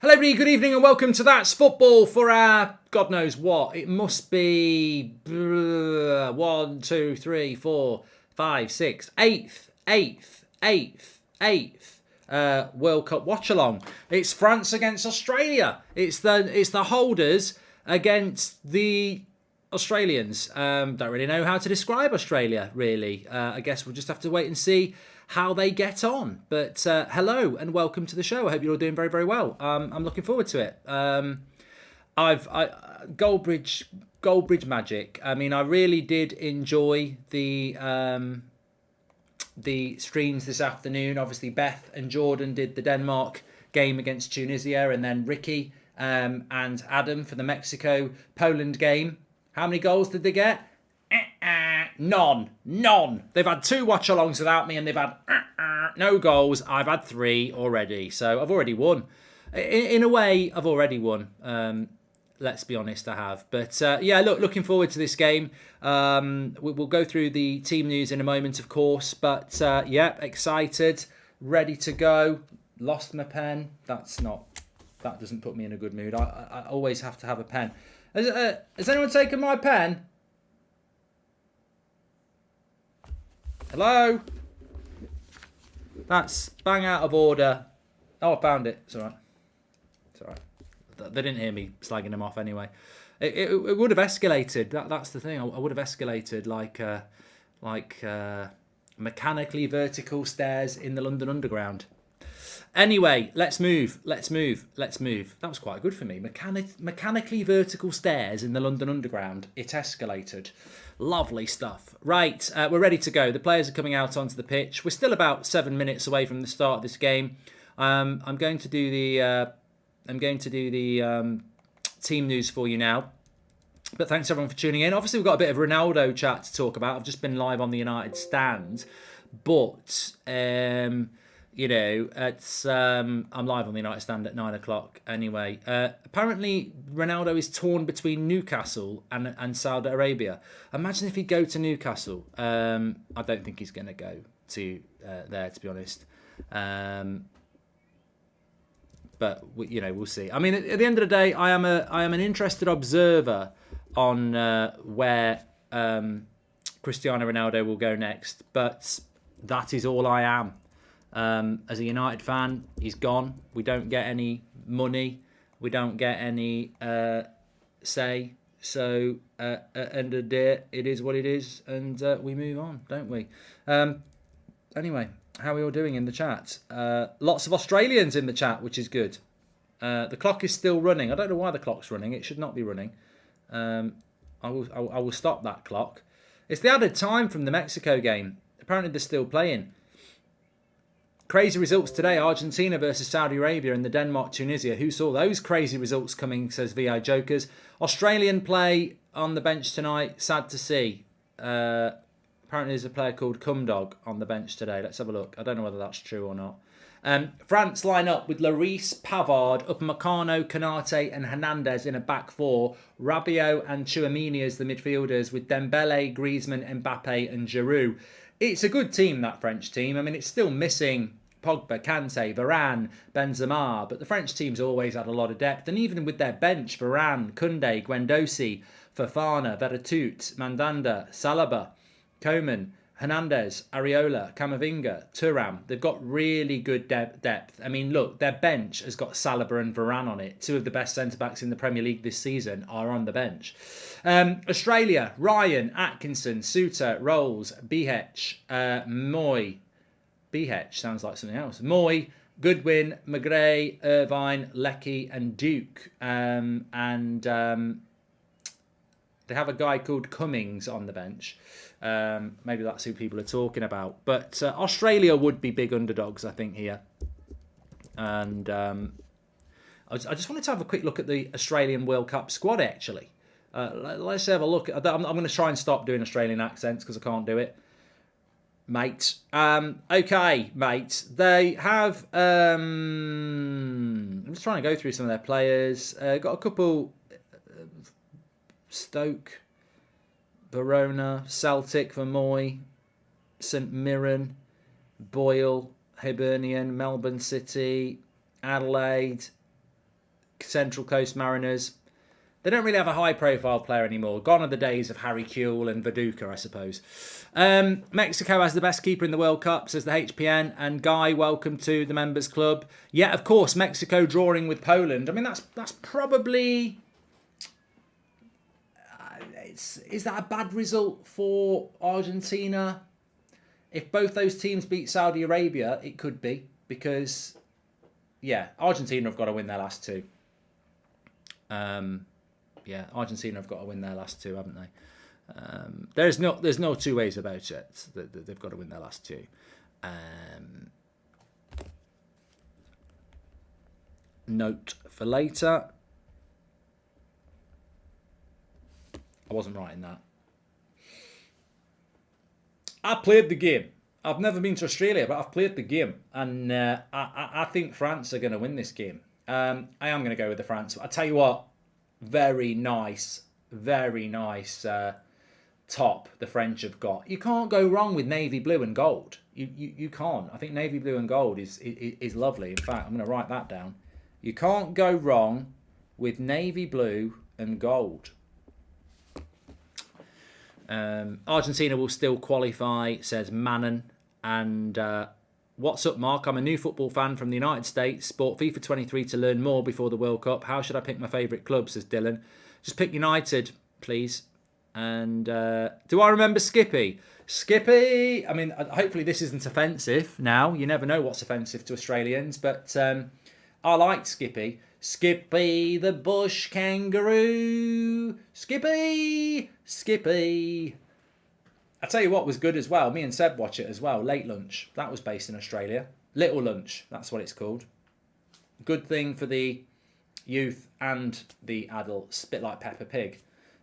Hello everybody, good evening and welcome to That's Football for our, God knows what, it must be 1, 2, 3, 4, 5, 6, 8th World Cup Watchalong. It's France against Australia. It's the holders against the Australians. Don't really know how to describe Australia, really. I guess we'll just have to wait and see how they get on. But hello and welcome to the show. I hope you're all doing very, very well. I'm looking forward to it. Goldbridge magic. I mean, I really did enjoy the streams this afternoon. Obviously, Beth and Jordan did the Denmark game against Tunisia, and then Ricky and Adam for the Mexico-Poland game. How many goals did they get? None. They've had 2 watch-alongs without me, and they've had no goals. I've had 3 already, so I've already won. In a way, I've already won. Let's be honest, I have. But yeah, looking forward to this game. We'll go through the team news in a moment, of course. But yeah, excited, ready to go. Lost my pen. That doesn't put me in a good mood. I always have to have a pen. Has anyone taken my pen? Hello? That's bang out of order. Oh, I found it. It's all right. It's all right. They didn't hear me slagging them off anyway. It would have escalated. That's the thing. I would have escalated like mechanically vertical stairs in the London Underground. Anyway, let's move. That was quite good for me. Mechanically vertical stairs in the London Underground. It escalated. Lovely stuff. Right, we're ready to go. The players are coming out onto the pitch. We're still about 7 minutes away from the start of this game. I'm going to do the team news for you now. But thanks everyone for tuning in. Obviously, we've got a bit of Ronaldo chat to talk about. I've just been live on the United stand, but you know, it's I'm live on the United stand at 9 o'clock anyway. Apparently, Ronaldo is torn between Newcastle and Saudi Arabia. Imagine if he'd go to Newcastle. I don't think he's going to go to there, to be honest. But you know, we'll see. I mean, at the end of the day, I am an interested observer on where Cristiano Ronaldo will go next. But that is all I am. As a United fan, he's gone. We don't get any money. We don't get any say. So at the end of the day, it is what it is, and we move on, don't we? Anyway, how are we all doing in the chat? Lots of Australians in the chat, which is good. The clock is still running. I don't know why the clock's running. It should not be running. I will stop that clock. It's the added time from the Mexico game. Apparently they're still playing. Crazy results today. Argentina versus Saudi Arabia and the Denmark-Tunisia. Who saw those crazy results coming, says VI Jokers. Australian play on the bench tonight. Sad to see. Apparently there's a player called Cumdog on the bench today. Let's have a look. I don't know whether that's true or not. France line up with Lloris, Pavard, Upamecano, Konate and Hernandez in a back 4. Rabiot and Tchouaméni as the midfielders with Dembele, Griezmann, Mbappe and Giroud. It's a good team, that French team. I mean, it's still missing Pogba, Kante, Varane, Benzema, but the French team's always had a lot of depth. And even with their bench, Varane, Koundé, Guendouzi, Fofana, Veretout, Mandanda, Saliba, Coman, Hernandez, Areola, Camavinga, Thuram. They've got really good depth. I mean, look, their bench has got Saliba and Varane on it. 2 of the best centre-backs in the Premier League this season are on the bench. Australia, Ryan, Atkinson, Suter, Rolls, Bihech, Moy. Bihech sounds like something else. Moy, Goodwin, McGray, Irvine, Leckie and Duke. They have a guy called Cummings on the bench. Maybe that's who people are talking about. But Australia would be big underdogs, I think, here. And I just wanted to have a quick look at the Australian World Cup squad, actually. Let's have a look. I'm going to try and stop doing Australian accents because I can't do it. Mate. Okay, mate. They have... I'm just trying to go through some of their players. Got a couple... Stoke, Verona, Celtic for Moy, St Mirren, Boyle, Hibernian, Melbourne City, Adelaide, Central Coast Mariners. They don't really have a high-profile player anymore. Gone are the days of Harry Kewell and Viduka, I suppose. Mexico has the best keeper in the World Cup, says the HPN. And Guy, welcome to the Members Club. Yeah, of course, Mexico drawing with Poland. I mean, that's probably... is that a bad result for Argentina? If both those teams beat Saudi Arabia, it could be. Because, yeah, Argentina have got to win their last two. Yeah, Argentina have got to win their last two, haven't they? There's no two ways about it. They've got to win their last two. Note for later. I wasn't writing that. I played the game. I've never been to Australia, but I've played the game. And I think France are going to win this game. I am going to go with the France. I tell you what, very nice top the French have got. You can't go wrong with navy blue and gold. You can't. I think navy blue and gold is lovely. In fact, I'm going to write that down. You can't go wrong with navy blue and gold. Argentina will still qualify, says Manon. And what's up, Mark? I'm a new football fan from the United States. Bought FIFA 23 to learn more before the World Cup. How should I pick my favourite club, says Dylan. Just pick United, please. And do I remember Skippy? Skippy, I mean, hopefully this isn't offensive now. You never know what's offensive to Australians. But I liked Skippy. Skippy the bush kangaroo. Skippy, Skippy. I tell you what was good as well. Me and Seb watch it as well. Late Lunch. That was based in Australia. Little Lunch. That's what it's called. Good thing for the youth and the adults. Bit like Peppa Pig.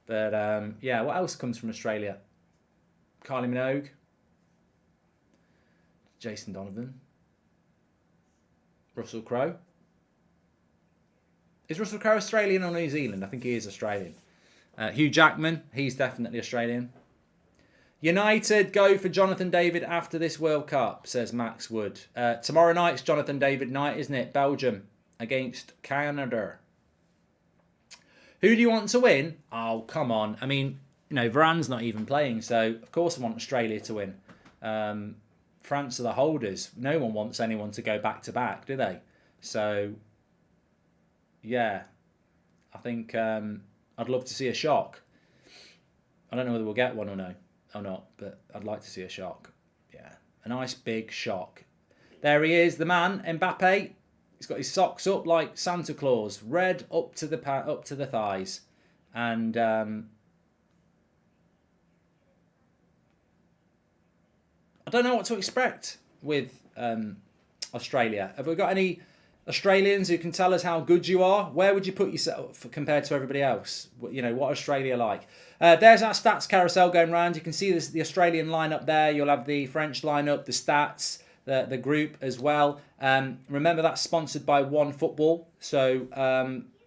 But yeah, what else comes from Australia? Kylie Minogue. Jason Donovan. Russell Crowe. Is Russell Crowe Australian or New Zealand? I think he is Australian. Hugh Jackman. He's definitely Australian. United go for Jonathan David after this World Cup, says Max Wood. Tomorrow night's Jonathan David night, isn't it? Belgium against Canada. Who do you want to win? Oh, come on. I mean, you know, Varane's not even playing, so of course I want Australia to win. France are the holders. No one wants anyone to go back-to-back, do they? So, yeah. I think I'd love to see a shock. I don't know whether we'll get one or not, but I'd like to see a shock. Yeah, a nice big shock. There he is, the man, Mbappe. He's got his socks up like Santa Claus, red up to the thighs, and I don't know what to expect with Australia. Have we got any Australians who can tell us how good you are? Where would you put yourself compared to everybody else? You know, what Australia like? There's our stats carousel going round. You can see this, the Australian lineup there. You'll have the French lineup, the stats, the group as well. Remember, that's sponsored by OneFootball. So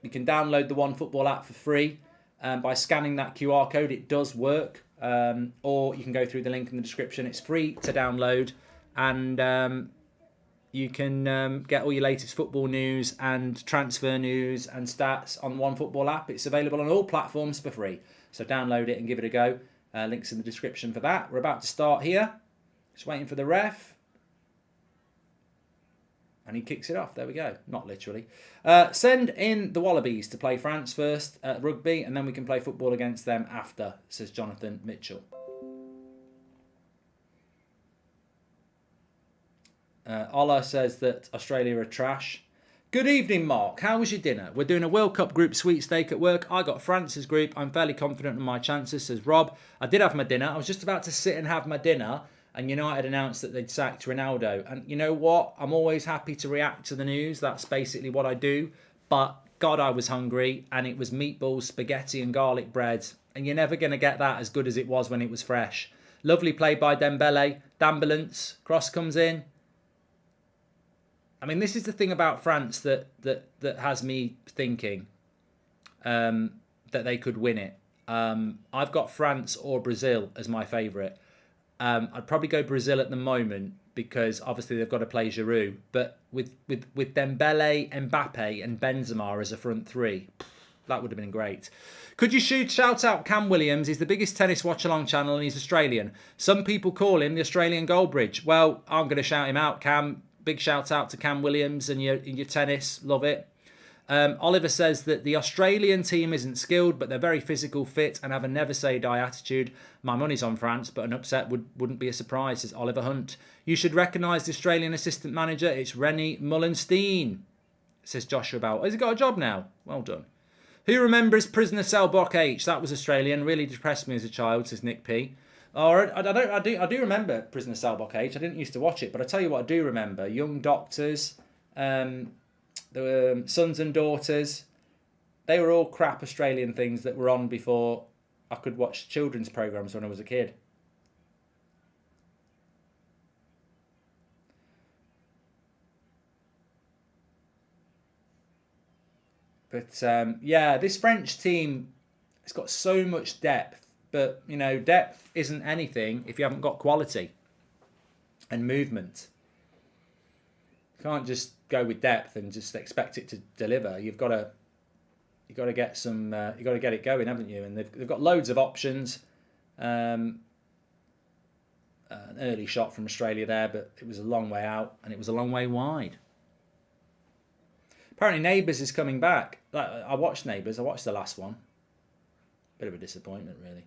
you can download the OneFootball app for free by scanning that QR code. It does work. Or you can go through the link in the description. It's free to download. And you can get all your latest football news and transfer news and stats on OneFootball app. It's available on all platforms for free. So download it and give it a go. Links in the description for that. We're about to start here. Just waiting for the ref. And he kicks it off. There we go. Not literally. Send in the Wallabies to play France first at rugby, and then we can play football against them after, says Jonathan Mitchell. Ola says that Australia are trash. Good evening, Mark. How was your dinner? We're doing a World Cup group sweepstake at work. I got France's group. I'm fairly confident in my chances, says Rob. I did have my dinner. I was just about to sit and have my dinner, and United announced that they'd sacked Ronaldo. And you know what? I'm always happy to react to the news. That's basically what I do. But God, I was hungry, and it was meatballs, spaghetti and garlic bread. And you're never going to get that as good as it was when it was fresh. Lovely play by Dembele. D'ambulance. Cross comes in. I mean, this is the thing about France that has me thinking that they could win it. I've got France or Brazil as my favourite. I'd probably go Brazil at the moment, because obviously they've got to play Giroud. But with Dembele, Mbappe, and Benzema as a front three, that would have been great. Could you shout out Cam Williams? He's the biggest tennis watch-along channel and he's Australian. Some people call him the Australian Goldbridge. Well, I'm going to shout him out, Cam. Big shout out to Cam Williams and your tennis. Love it. Oliver says that the Australian team isn't skilled, but they're very physical, fit, and have a never say die attitude. My money's on France, but an upset wouldn't be a surprise, says Oliver Hunt. You should recognise the Australian assistant manager. It's Rennie Mullenstein, says Joshua Bell. Has he got a job now? Well done. Who remembers Prisoner Cell Block H? That was Australian. Really depressed me as a child, says Nick P. Oh, I do remember Prisoner Cell Block H. I didn't used to watch it, but I tell you what I do remember. Young Doctors, the Sons and Daughters. They were all crap Australian things that were on before I could watch children's programmes when I was a kid. But yeah, this French team, it's got so much depth. But, you know, depth isn't anything if you haven't got quality and movement. You can't just go with depth and just expect it to deliver. You've got to get some. You've got to get it going, haven't you? And they've got loads of options. An early shot from Australia there, but it was a long way out and it was a long way wide. Apparently, Neighbours is coming back. I watched Neighbours. I watched the last one. Bit of a disappointment, really.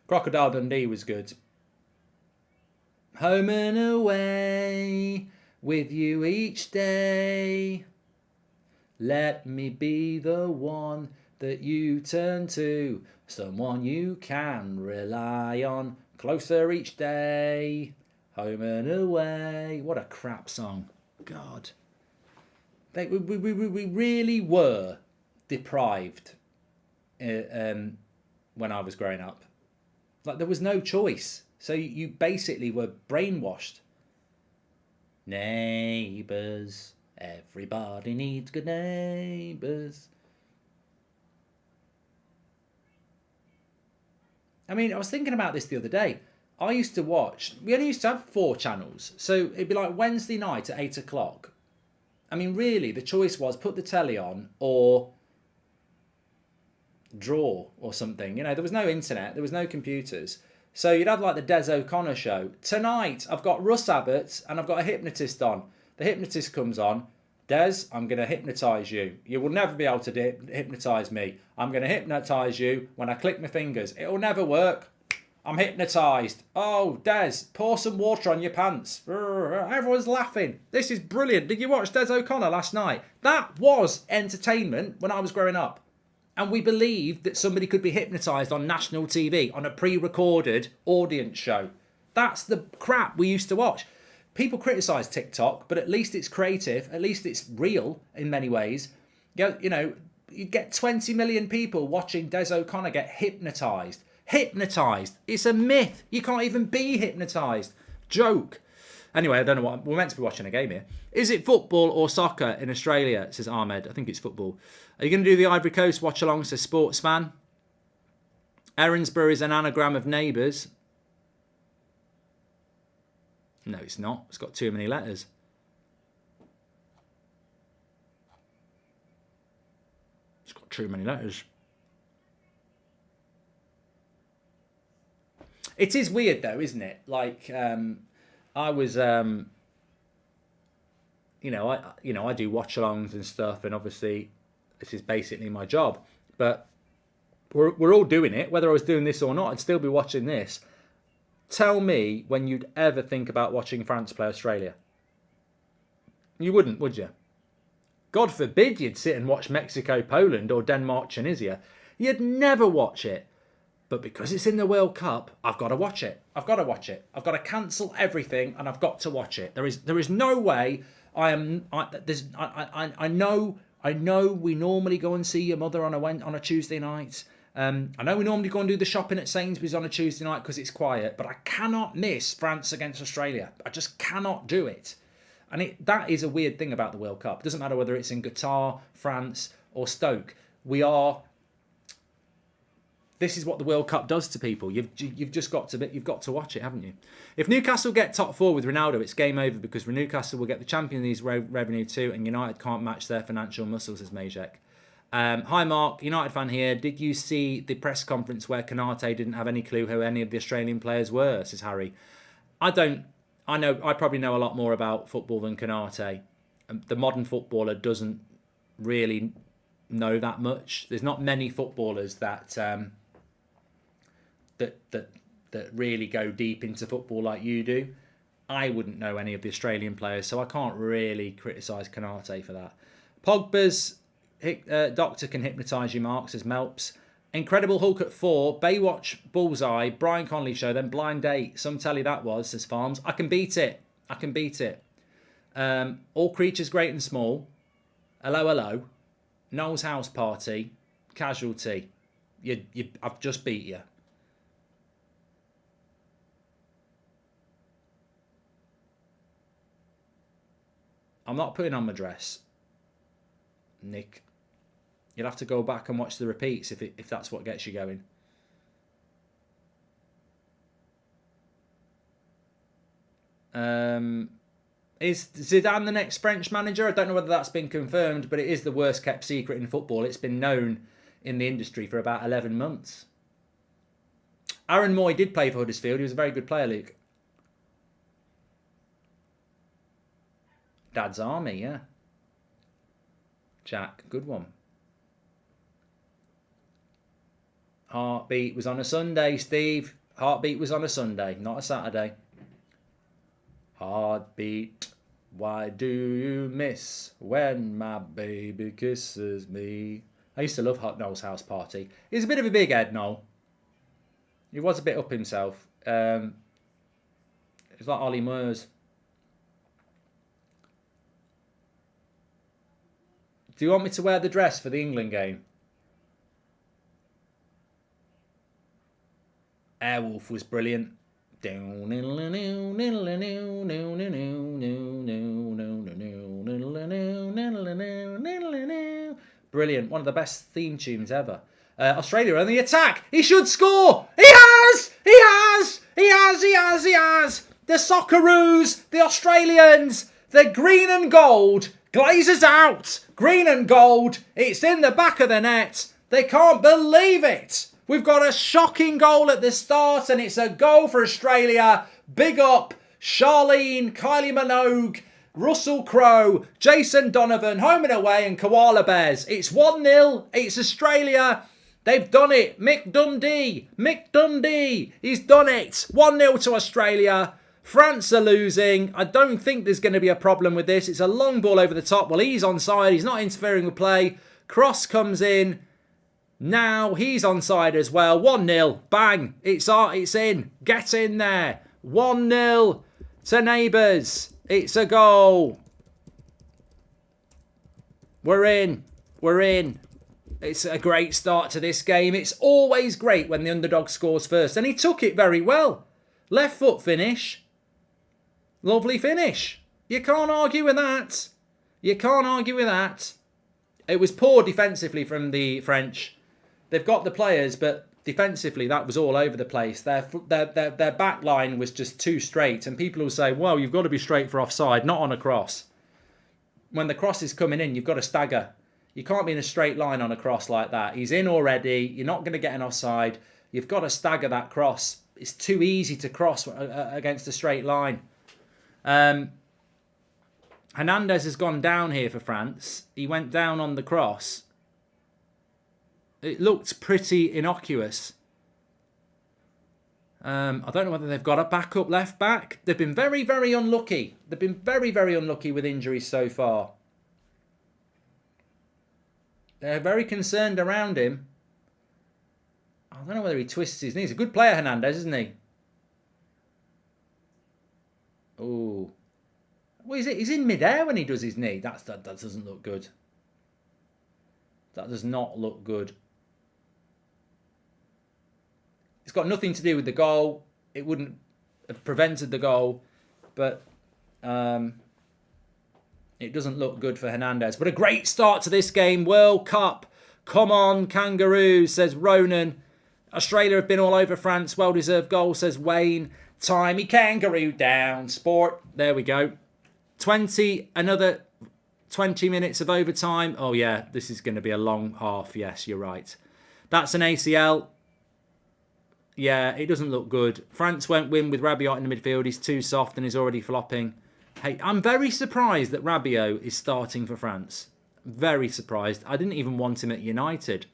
Crocodile Dundee was good. Home and away, with you each day. Let me be the one that you turn to, someone you can rely on, closer each day. Home and away. What a crap song. God. We really were deprived when I was growing up. Like, there was no choice. So you basically were brainwashed. Neighbours. Everybody needs good neighbours. I mean, I was thinking about this the other day. I used to watch, we only used to have 4 channels. So it'd be like Wednesday night at 8 o'clock. I mean, really, the choice was put the telly on or draw or something. You know, there was no internet, there was no computers. So you'd have like the Des O'Connor show. Tonight, I've got Russ Abbott and I've got a hypnotist on. The hypnotist comes on. Des, I'm going to hypnotise you. You will never be able to hypnotise me. I'm going to hypnotise you when I click my fingers. It will never work. I'm hypnotised. Oh, Des, pour some water on your pants. Everyone's laughing. This is brilliant. Did you watch Des O'Connor last night? That was entertainment when I was growing up. And we believed that somebody could be hypnotised on national TV, on a pre-recorded audience show. That's the crap we used to watch. People criticise TikTok, but at least it's creative. At least it's real in many ways. You know, you get 20 million people watching Des O'Connor get hypnotised. Hypnotised. It's a myth. You can't even be hypnotised. Joke. Anyway, I don't know what... We're meant to be watching a game here. Is it football or soccer in Australia, says Ahmed. I think it's football. Are you going to do the Ivory Coast watch-along, says Sports Fan? Erinsborough is an anagram of neighbours. No, it's not. It's got too many letters. It's got too many letters. It is weird though, isn't it? Like, I was, I do watch-alongs and stuff, and obviously this is basically my job. But we're all doing it. Whether I was doing this or not, I'd still be watching this. Tell me when you'd ever think about watching France play Australia. You wouldn't, would you? God forbid you'd sit and watch Mexico, Poland, or Denmark, Tunisia. You'd never watch it. But because it's in the World Cup, I've got to watch it. I've got to watch it. I've got to cancel everything, and I've got to watch it. There is no way I know we normally go and see your mother on a Tuesday night. I know we normally go and do the shopping at Sainsbury's on a Tuesday night because it's quiet, but I cannot miss France against Australia. I just cannot do it. And that is a weird thing about the World Cup. It doesn't matter whether it's in Qatar, France, or Stoke. We are This is what the World Cup does to people. You've just got to watch it, haven't you? If Newcastle get top four with Ronaldo, it's game over because Newcastle will get the Champions League revenue too, and United can't match their financial muscles, says Majek. Hi Mark, United fan here. Did you see the press conference where Konate didn't have any clue who any of the Australian players were? Says Harry. I probably know a lot more about football than Konate. The modern footballer doesn't really know that much. There's not many footballers that that really go deep into football like you do. I wouldn't know any of the Australian players, so I can't really criticise Konate for that. Pogba's doctor can hypnotise you, Mark, says Melps. Incredible Hulk at 4, Baywatch, Bullseye, Brian Conley Show, then Blind Date. Some telly that was, says Farms. I can beat it. All Creatures Great and Small. Hello, hello. Noel's House Party. Casualty. I've just beat you. I'm not putting on my dress, Nick. You'll have to go back and watch the repeats if that's what gets you going. Is Zidane the next French manager? I don't know whether that's been confirmed, but it is the worst kept secret in football. It's been known in the industry for about 11 months. Aaron Moy did play for Huddersfield. He was a very good player, Luke. Dad's Army, yeah. Jack, good one. Heartbeat was on a Sunday, Steve. Heartbeat was on a Sunday, not a Saturday. Heartbeat, why do you miss when my baby kisses me? I used to love Noel's House Party. He's a bit of a big head, Noel. He was a bit up himself. It's like Ollie Murs. Do you want me to wear the dress for the England game? Airwolf was brilliant. Brilliant. One of the best theme tunes ever. Australia on the attack. He should score. He has. The Socceroos, the Australians, the green and gold. Glazers out. Green and gold. It's in the back of the net. They can't believe it. We've got a shocking goal at the start, and it's a goal for Australia. Big up Charlene, Kylie Minogue, Russell Crowe, Jason Donovan, home and away, and Koala Bears. It's 1-0. It's Australia. They've done it. Mick Dundee. He's done it. 1-0 to Australia. France are losing. I don't think there's going to be a problem with this. It's a long ball over the top. Well, he's onside. He's not interfering with play. Cross comes in. Now he's onside as well. 1-0. Bang. It's in. Get in there. 1-0 to Neighbours. It's a goal. We're in. It's a great start to this game. It's always great when the underdog scores first. And he took it very well. Left foot finish. Lovely finish. You can't argue with that. It was poor defensively from the French. They've got the players, but defensively that was all over the place. Their back line was just too straight. And people will say, well, you've got to be straight for offside, not on a cross. When the cross is coming in, you've got to stagger. You can't be in a straight line on a cross like that. He's in already. You're not going to get an offside. You've got to stagger that cross. It's too easy to cross against a straight line. Hernandez has gone down here for France. He went down on the cross. It looked pretty innocuous. I don't know whether they've got a backup left back. They've been very, very unlucky. They've been very, very unlucky with injuries so far. They're very concerned around him. I don't know whether he twists his knee. He's a good player, Hernandez, isn't he? Oh. Well, he's in midair when he does his knee. That doesn't look good. That does not look good. It's got nothing to do with the goal. It wouldn't have prevented the goal. But it doesn't look good for Hernandez. But a great start to this game. World Cup. Come on, Kangaroos, says Ronan. Australia have been all over France. Well-deserved goal, says Wayne. Timey kangaroo down. Sport. There we go. Another 20 minutes of overtime. Oh, yeah, this is going to be a long half. Yes, you're right. That's an ACL. Yeah, it doesn't look good. France won't win with Rabiot in the midfield. He's too soft and he's already flopping. Hey, I'm very surprised that Rabiot is starting for France. Very surprised. I didn't even want him at United.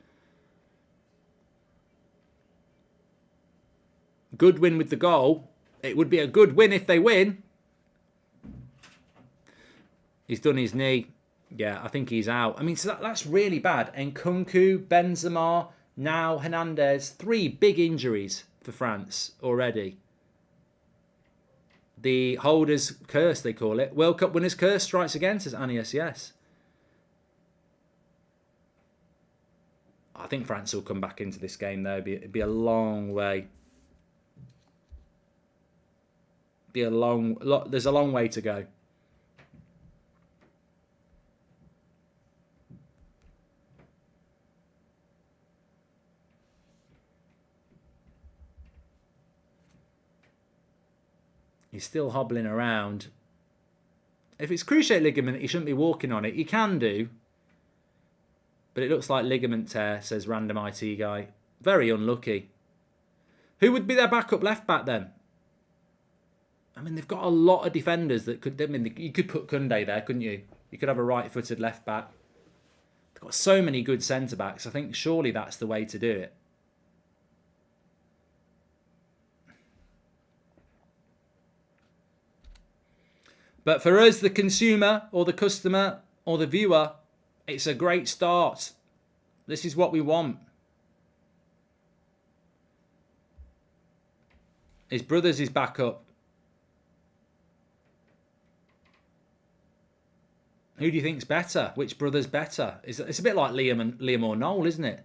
Good win with the goal. It would be a good win if they win. He's done his knee. Yeah, I think he's out. I mean, so that's really bad. Nkunku, Benzema, now Hernandez. 3 big injuries for France already. The holder's curse, they call it. World Cup winner's curse strikes again, says Anius, yes. I think France will come back into this game, though. It'd be a long way. There's a long way to go. He's still hobbling around. If it's cruciate ligament, he shouldn't be walking on it. He can do. But it looks like ligament tear, says random IT guy. Very unlucky. Who would be their backup left back then? I mean, they've got a lot of defenders that could... I mean, you could put Koundé there, couldn't you? You could have a right-footed left back. They've got so many good centre-backs. I think surely that's the way to do it. But for us, the consumer or the customer or the viewer, it's a great start. This is what we want. His brother's his backup. Who do you think's better? Which brother's better? It's a bit like Liam or Noel, isn't it?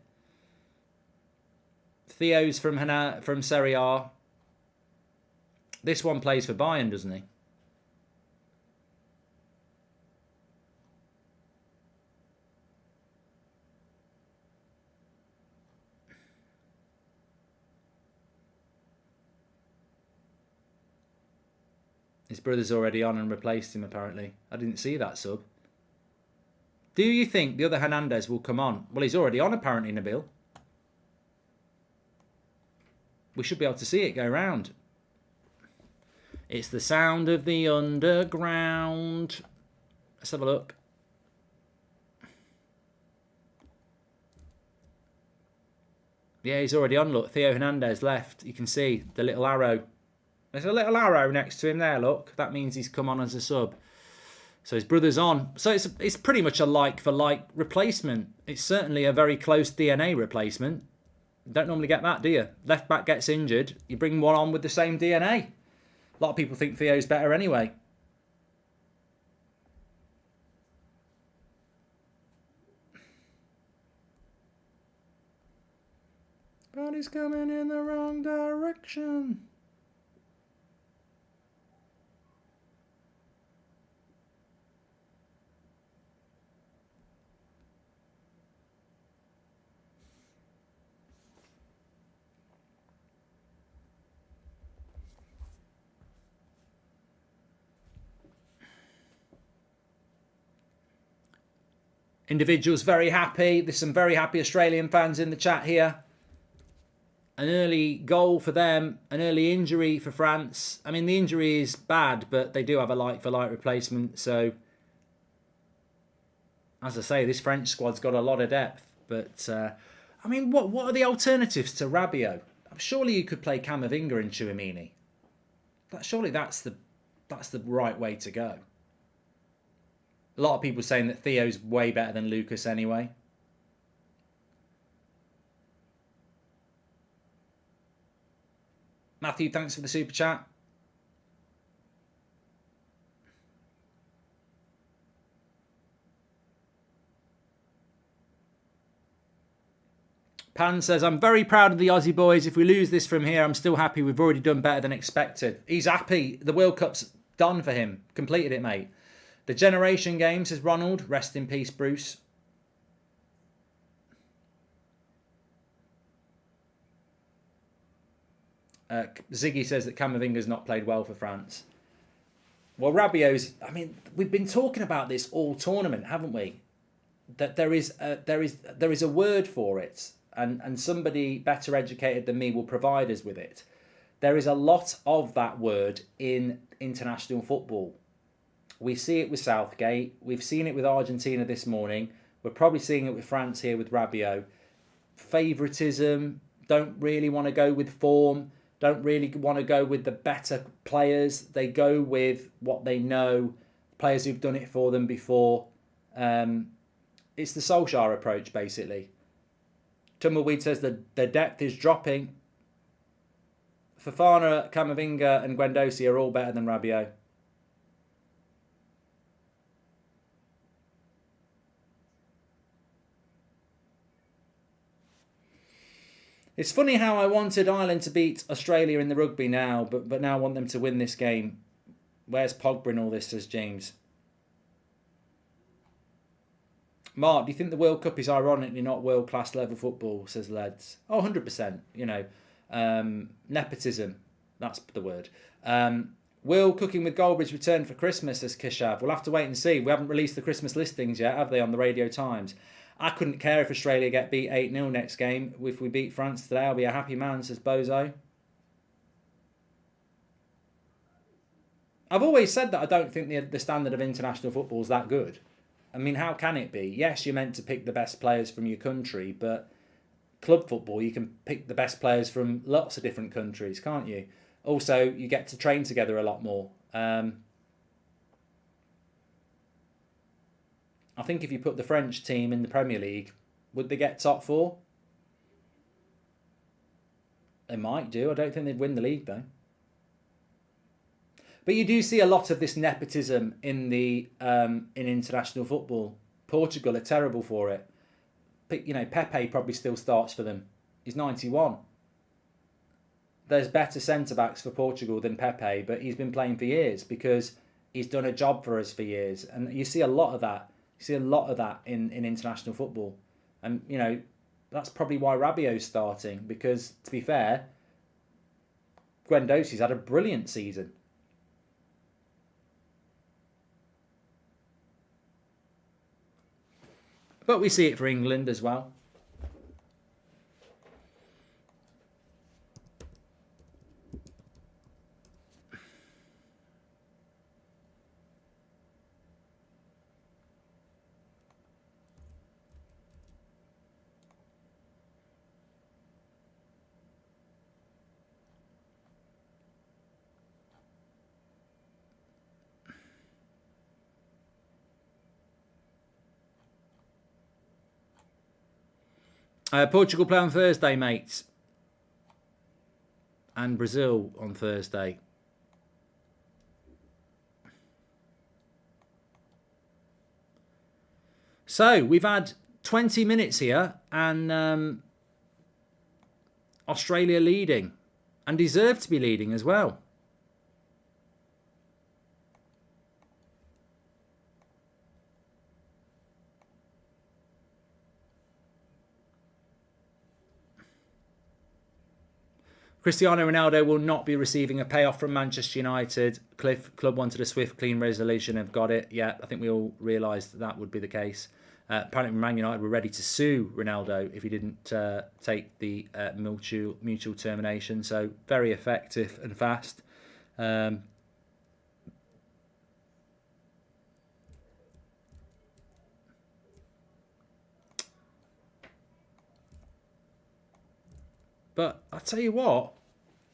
Theo's from Serie A. This one plays for Bayern, doesn't he? His brother's already on and replaced him, apparently. I didn't see that sub. Do you think the other Hernandez will come on? Well, he's already on, apparently, Nabil. We should be able to see it go round. It's the sound of the underground. Let's have a look. Yeah, he's already on, look. Theo Hernandez left. You can see the little arrow. There's a little arrow next to him there, look. That means he's come on as a sub. So his brother's on. So it's pretty much a like-for-like replacement. It's certainly a very close DNA replacement. Don't normally get that, do you? Left back gets injured. You bring one on with the same DNA. A lot of people think Theo's better anyway. But he's coming in the wrong direction. Individuals very happy. There's some very happy Australian fans in the chat here. An early goal for them. An early injury for France. I mean, the injury is bad, but they do have a like-for-like replacement. So, as I say, this French squad's got a lot of depth. But, I mean, what are the alternatives to Rabiot? Surely you could play Camavinga and Tchouaméni. Surely that's the right way to go. A lot of people saying that Theo's way better than Lucas anyway. Matthew, thanks for the super chat. Pan says, I'm very proud of the Aussie boys. If we lose this from here, I'm still happy. We've already done better than expected. He's happy. The World Cup's done for him. Completed it, mate. The Generation Game, says Ronald. Rest in peace, Bruce. Ziggy says that Camavinga's not played well for France. Well, Rabiot's. I mean, we've been talking about this all tournament, haven't we? That there is a word for it, and somebody better educated than me will provide us with it. There is a lot of that word in international football. We see it with Southgate. We've seen it with Argentina this morning. We're probably seeing it with France here with Rabiot. Favouritism, don't really want to go with form, don't really want to go with the better players. They go with what they know, players who've done it for them before. It's the Solskjaer approach, basically. Tumbleweed says that the depth is dropping. Fofana, Camavinga and Guendouzi are all better than Rabiot. It's funny how I wanted Ireland to beat Australia in the rugby now, but now I want them to win this game. Where's Pogba in all this, says James. Mark, do you think the World Cup is ironically not world-class level football, says Leds? Oh, 100%. You know, nepotism, that's the word. Will Cooking with Goldbridge return for Christmas, says Kishav? We'll have to wait and see. We haven't released the Christmas listings yet, have they, on the Radio Times? I couldn't care if Australia get beat 8-0 next game. If we beat France today, I'll be a happy man, says Bozo. I've always said that I don't think the standard of international football is that good. I mean, how can it be? Yes, you're meant to pick the best players from your country, but club football, you can pick the best players from lots of different countries, can't you? Also, you get to train together a lot more. I think if you put the French team in the Premier League, would they get top four? They might do. I don't think they'd win the league, though. But you do see a lot of this nepotism in the in international football. Portugal are terrible for it. You know, Pepe probably still starts for them. He's 91. There's better centre-backs for Portugal than Pepe, but he's been playing for years because he's done a job for us for years. And you see a lot of that. You see a lot of that in international football. And, you know, that's probably why Rabiot's starting. Because, to be fair, Guendouzi's had a brilliant season. But we see it for England as well. Portugal play on Thursday, mates. And Brazil on Thursday. So, we've had 20 minutes here and Australia leading. And deserve to be leading as well. Cristiano Ronaldo will not be receiving a payoff from Manchester United. Club wanted a swift, clean resolution. Have got it. Yeah, I think we all realised that would be the case. Apparently, Man United were ready to sue Ronaldo if he didn't take the mutual termination. So, very effective and fast. But I'll tell you what,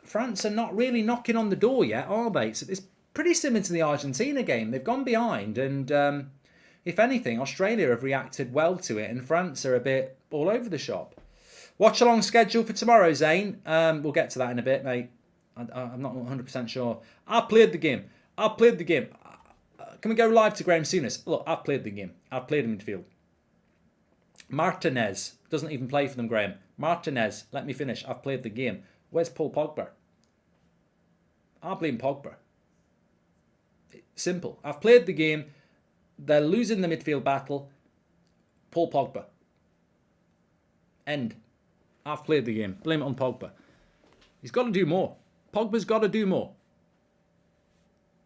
France are not really knocking on the door yet, are they? It's pretty similar to the Argentina game. They've gone behind and, if anything, Australia have reacted well to it and France are a bit all over the shop. Watchalong schedule for tomorrow, Zane. We'll get to that in a bit, mate. I'm not 100% sure. I've played the game. Can we go live to Graham Souness? Look, I've played the game. I've played in midfield. Martinez doesn't even play for them, Graham. Martinez, let me finish. I've played the game. Where's Paul Pogba? I blame Pogba. Simple. I've played the game. They're losing the midfield battle. Paul Pogba. End. I've played the game. Blame it on Pogba. He's got to do more. Pogba's got to do more.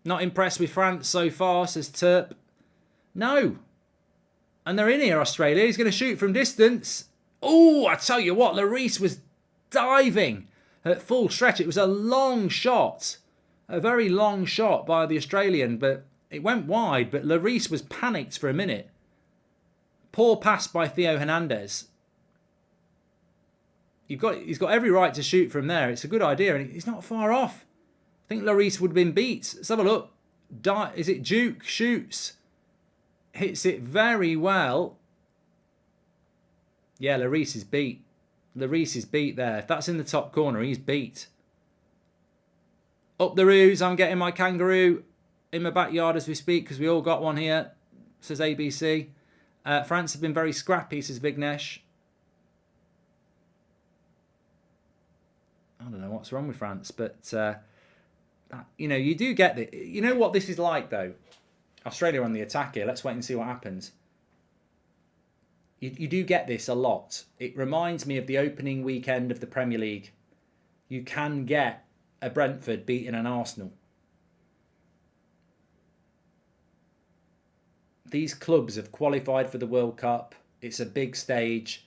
Not impressed with France so far, says Terp. No. And they're in here, Australia. He's going to shoot from distance. Oh, I tell you what, Lloris was diving at full stretch. It was a long shot. A very long shot by the Australian, but it went wide. But Lloris was panicked for a minute. Poor pass by Theo Hernandez. He's got every right to shoot from there. It's a good idea, and he's not far off. I think Lloris would have been beat. Let's have a look. Is it Duke? Shoots. Hits it very well. Yeah, Lloris is beat. Lloris is beat there. If that's in the top corner, he's beat. Up the roos. I'm getting my kangaroo in my backyard as we speak, because we all got one here, says ABC. France have been very scrappy, says Vignesh. I don't know what's wrong with France, but you know, you do get it. You know what this is like, though? Australia on the attack here. Let's wait and see what happens. You do get this a lot. It reminds me of the opening weekend of the Premier League. You can get a Brentford beating an Arsenal. These clubs have qualified for the World Cup. It's a big stage.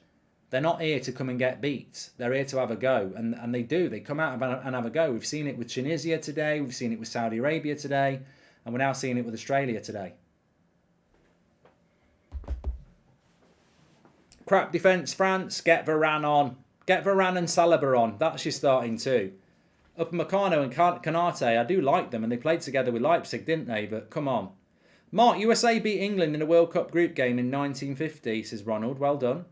They're not here to come and get beat. They're here to have a go. And they do. They come out and have a go. We've seen it with Tunisia today. We've seen it with Saudi Arabia today. And we're now seeing it with Australia today. Crap defence, France. Get Varane on. Get Varane and Saliba on. That's your starting two. Upamecano and Kanate, I do like them. And they played together with Leipzig, didn't they? But come on. Mark, USA beat England in a World Cup group game in 1950, says Ronald. Well done.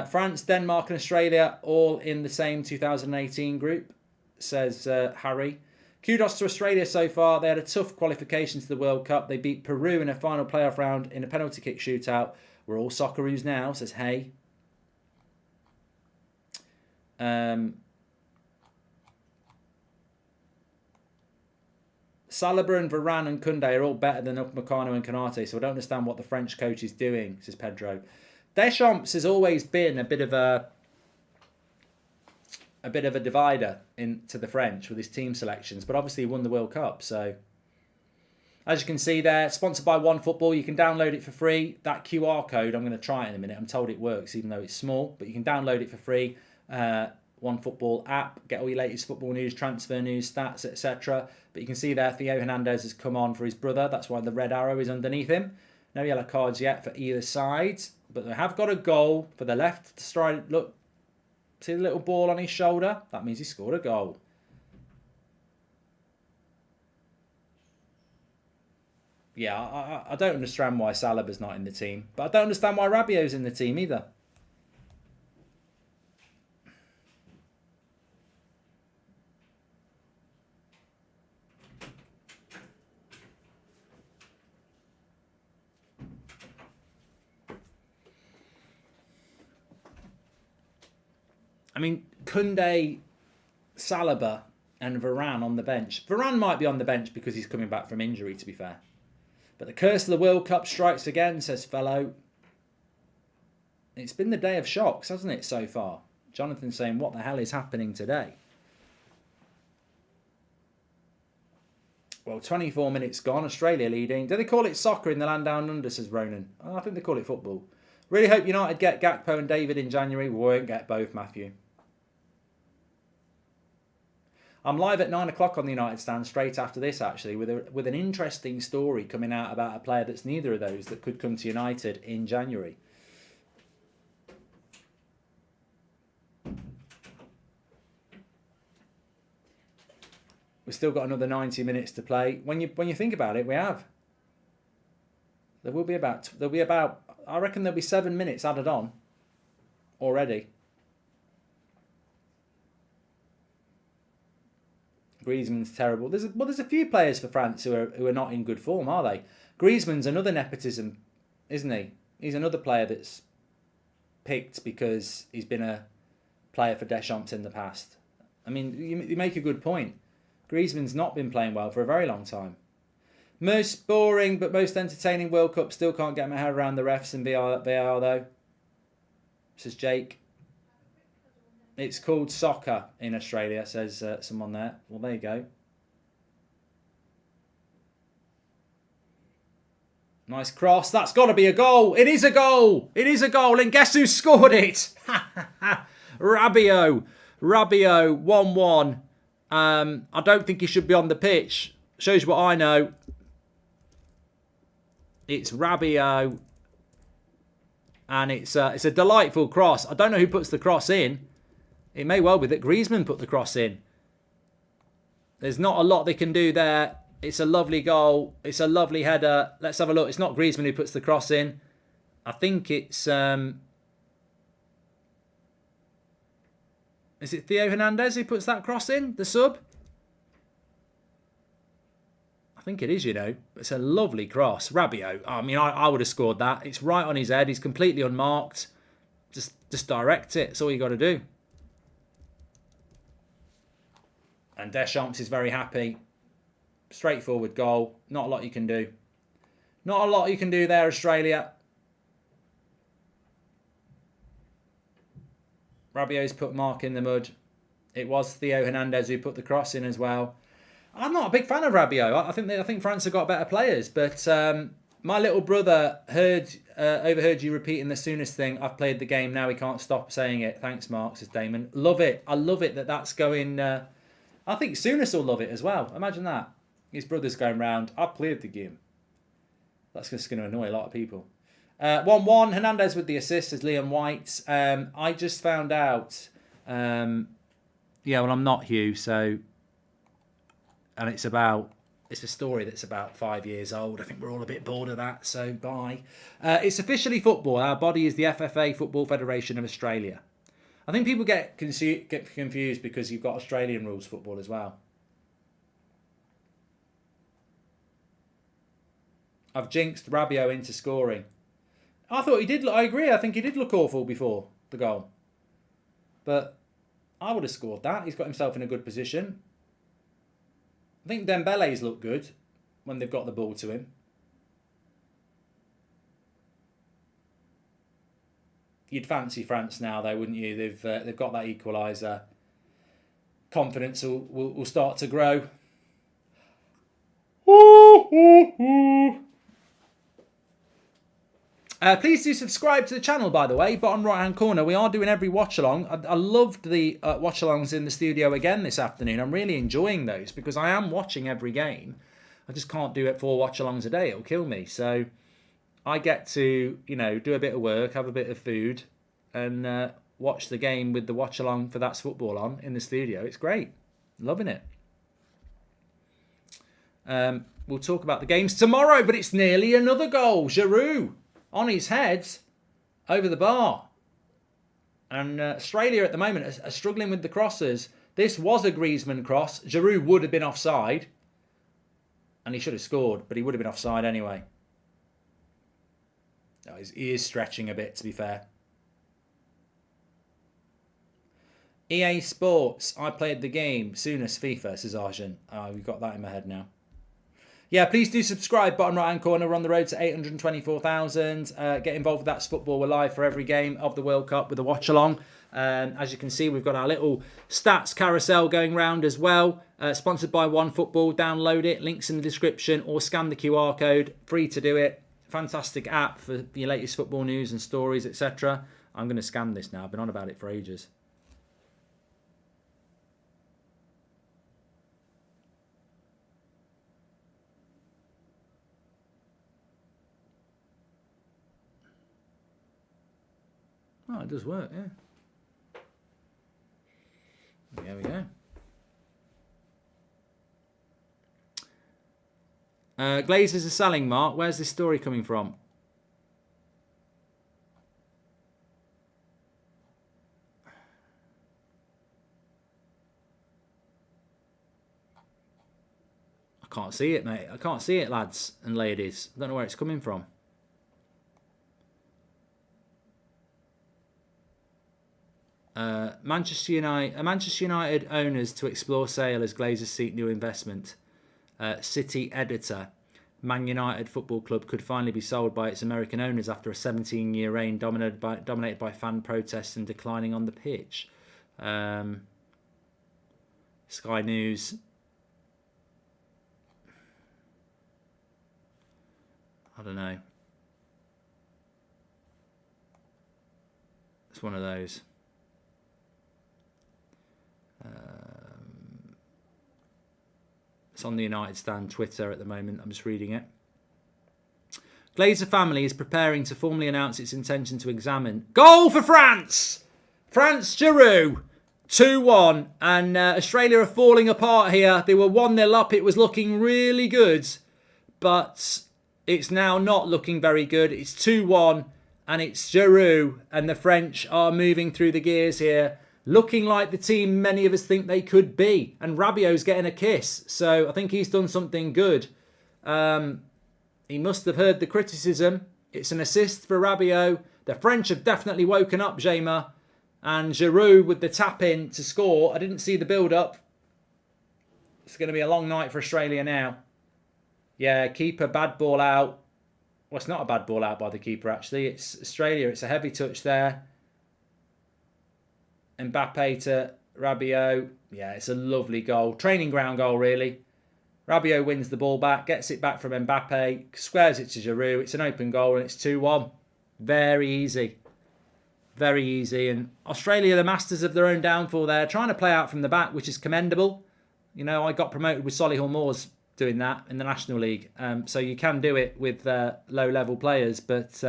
France, Denmark and Australia all in the same 2018 group, says Harry. Kudos to Australia so far. They had a tough qualification to the World Cup. They beat Peru in a final playoff round in a penalty kick shootout. We're all Socceroos now, says Hay. Saliba and Varane and Koundé are all better than Upamecano and Kanate, so I don't understand what the French coach is doing, says Pedro. Deschamps has always been a bit of a divider into the French with his team selections, but obviously he won the World Cup. So, as you can see there, sponsored by OneFootball. You can download it for free. That QR code, I'm going to try it in a minute. I'm told it works, even though it's small, but you can download it for free. OneFootball app, get all your latest football news, transfer news, stats, etc. But you can see there, Theo Hernandez has come on for his brother. That's why the red arrow is underneath him. No yellow cards yet for either side, but they have got a goal for the left stride. Look, see the little ball on his shoulder? That means he scored a goal. Yeah, I don't understand why Saliba's not in the team, but I don't understand why Rabiot's in the team either. I mean, Koundé, Saliba and Varane on the bench. Varane might be on the bench because he's coming back from injury, to be fair. But the curse of the World Cup strikes again, says Fellow. It's been the day of shocks, hasn't it, so far? Jonathan saying, what the hell is happening today? Well, 24 minutes gone. Australia leading. Do they call it soccer in the land down under, says Ronan? Oh, I think they call it football. Really hope United get Gakpo and David in January. We won't get both, Matthew. I'm live at 9 o'clock on the United stand straight after this, actually, with an interesting story coming out about a player that's neither of those that could come to United in January. We've still got another 90 minutes to play. When you think about it, we have. There'll be about, I reckon there'll be 7 minutes added on already. Griezmann's terrible. There's a few players for France who are not in good form, are they? Griezmann's another nepotism, isn't he? He's another player that's picked because he's been a player for Deschamps in the past. I mean, you make a good point. Griezmann's not been playing well for a very long time. Most boring but most entertaining World Cup. Still can't get my head around the refs and VAR though, says Jake. It's called soccer in Australia, says someone there. Well, there you go. Nice cross. That's got to be a goal. It is a goal. It is a goal. And guess who scored it? Rabiot. Rabiot, 1-1. I don't think he should be on the pitch. Shows you what I know. It's Rabiot. And it's a delightful cross. I don't know who puts the cross in. It may well be that Griezmann put the cross in. There's not a lot they can do there. It's a lovely goal. It's a lovely header. Let's have a look. It's not Griezmann who puts the cross in. I think it's... is it Theo Hernandez who puts that cross in? The sub? I think it is, you know. It's a lovely cross. Rabiot. I mean, I would have scored that. It's right on his head. He's completely unmarked. Just direct it. That's all you got to do. And Deschamps is very happy. Straightforward goal. Not a lot you can do. Not a lot you can do there, Australia. Rabiot's put Mark in the mud. It was Theo Hernandez who put the cross in as well. I'm not a big fan of Rabiot. I think France have got better players. But my little brother overheard you repeating the Souness thing. I've played the game now. He can't stop saying it. Thanks, Mark, says Damon. Love it. I love it that's going... I think Souness will love it as well. Imagine that. His brother's going round. I've played the game. That's just going to annoy a lot of people. 1-1. Hernandez with the assist as Liam White. I just found out... yeah, well, I'm not Hugh, so... And it's a story that's about 5 years old. I think we're all a bit bored of that, so bye. It's officially football. Our body is the FFA, Football Federation of Australia. I think people get confused because you've got Australian rules football as well. I've jinxed Rabiot into scoring. I thought he did. I agree. I think he did look awful before the goal. But I would have scored that. He's got himself in a good position. I think Dembele's looked good when they've got the ball to him. You'd fancy France now, though, wouldn't you? They've got that equaliser. Confidence will start to grow. Please do subscribe to the channel, by the way. Bottom right-hand corner, we are doing every watch-along. I loved the watch-alongs in the studio again this afternoon. I'm really enjoying those because I am watching every game. I just can't do it 4 watch-alongs a day. It'll kill me. So I get to, do a bit of work, have a bit of food, and watch the game with the watch-along for That's Football on in the studio. It's great. Loving it. We'll talk about the games tomorrow, but it's nearly another goal. Giroud on his head over the bar. And Australia at the moment are struggling with the crosses. This was a Griezmann cross. Giroud would have been offside. And he should have scored, but he would have been offside anyway. Oh, he is stretching a bit, to be fair. EA Sports. I played the game. Souness FIFA, says Arjun. Oh, we've got that in my head now. Yeah, please do subscribe. Bottom right-hand corner. We're on the road to 824,000. Get involved with That's Football. We're live for every game of the World Cup with a watch-along. As you can see, we've got our little stats carousel going round as well. Sponsored by OneFootball. Download it. Links in the description. Or scan the QR code. Free to do it. Fantastic app for your latest football news and stories, etc. I'm going to scan this now. I've been on about it for ages. Oh, it does work, yeah. There we go. Glazers are selling, Mark. Where's this story coming from? I can't see it, mate. I can't see it, lads and ladies. I don't know where it's coming from. Manchester United owners to explore sale as Glazers seek new investment. City editor. Man United Football Club could finally be sold by its American owners after a 17-year reign dominated by fan protests and declining on the pitch. Sky News. I don't know. It's one of those. It's on the United Stand Twitter at the moment. I'm just reading it. Glazer family is preparing to formally announce its intention to examine. Goal for France! France Giroud. 2-1. And Australia are falling apart here. They were 1-0 up. It was looking really good. But it's now not looking very good. It's 2-1. And it's Giroud. And the French are moving through the gears here. Looking like the team many of us think they could be. And Rabiot's getting a kiss. So I think he's done something good. He must have heard the criticism. It's an assist for Rabiot. The French have definitely woken up, Jema. And Giroud with the tap in to score. I didn't see the build-up. It's going to be a long night for Australia now. Yeah, keeper, bad ball out. Well, it's not a bad ball out by the keeper, actually. It's Australia. It's a heavy touch there. Mbappe to Rabiot. Yeah, it's a lovely goal. Training ground goal, really. Rabiot wins the ball back, gets it back from Mbappe, squares it to Giroud. It's an open goal and it's 2-1. Very easy. Very easy. And Australia, the masters of their own downfall there, trying to play out from the back, which is commendable. You know, I got promoted with Solihull Moors doing that in the National League. So you can do it with low-level players. But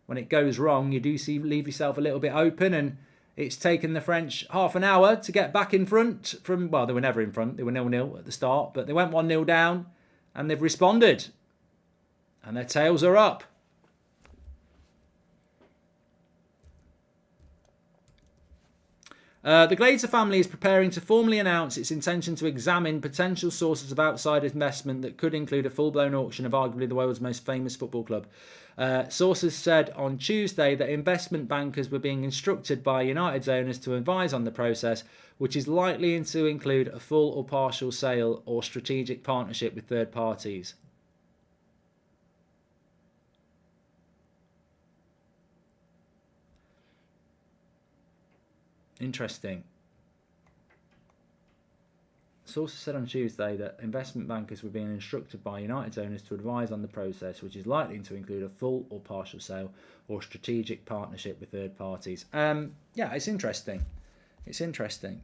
when it goes wrong, you do leave yourself a little bit open. And it's taken the French half an hour to get back in front from, well, they were never in front. They were 0-0 at the start, but they went 1-0 down and they've responded. And their tails are up. The Glazer family is preparing to formally announce its intention to examine potential sources of outside investment that could include a full-blown auction of arguably the world's most famous football club. Sources said on Tuesday that investment bankers were being instructed by United's owners to advise on the process, which is likely to include a full or partial sale or strategic partnership with third parties. Interesting. Sources said on Tuesday that investment bankers were being instructed by United's owners to advise on the process, which is likely to include a full or partial sale or strategic partnership with third parties. Yeah, it's interesting. It's interesting.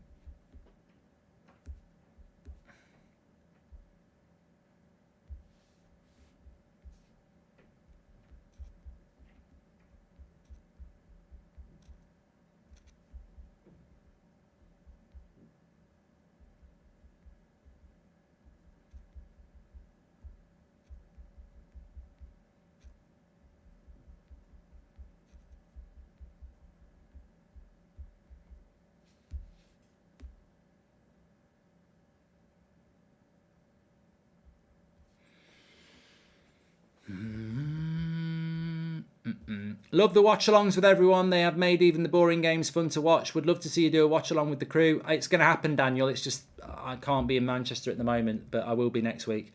Love the watch-alongs with everyone. They have made even the boring games fun to watch. Would love to see you do a watch-along with the crew. It's going to happen, Daniel. It's just I can't be in Manchester at the moment, but I will be next week.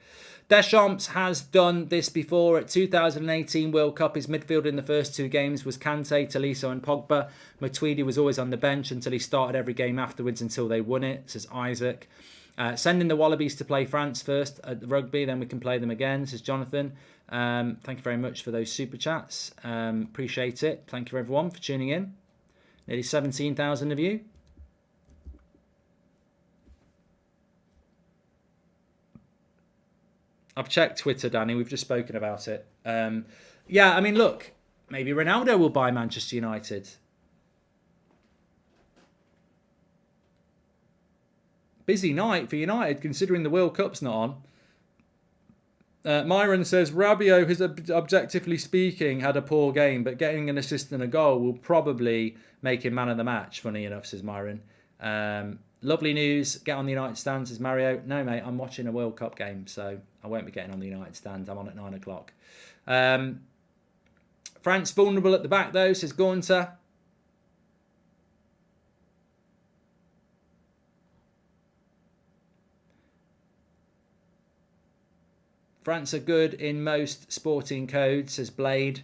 Deschamps has done this before at 2018 World Cup. His midfield in the first two games was Kante, Tolisso and Pogba. Matuidi was always on the bench until he started every game afterwards until they won it, says Isaac. Sending the Wallabies to play France first at the rugby, then we can play them again, says Jonathan. Thank you very much for those super chats. Appreciate it. Thank you everyone for tuning in. Nearly 17,000 of you. I've checked Twitter, Danny. We've just spoken about it. Yeah, I mean, look, maybe Ronaldo will buy Manchester United. Busy night for United, considering the World Cup's not on. Myron says, Rabiot has, objectively speaking, had a poor game, but getting an assist and a goal will probably make him man of the match, funny enough, says Myron. Lovely news. Get on the United stand, says Mario. No, mate, I'm watching a World Cup game, so I won't be getting on the United stand. I'm on at 9 o'clock. France vulnerable at the back, though, says Gaunter. France are good in most sporting codes, says Blade.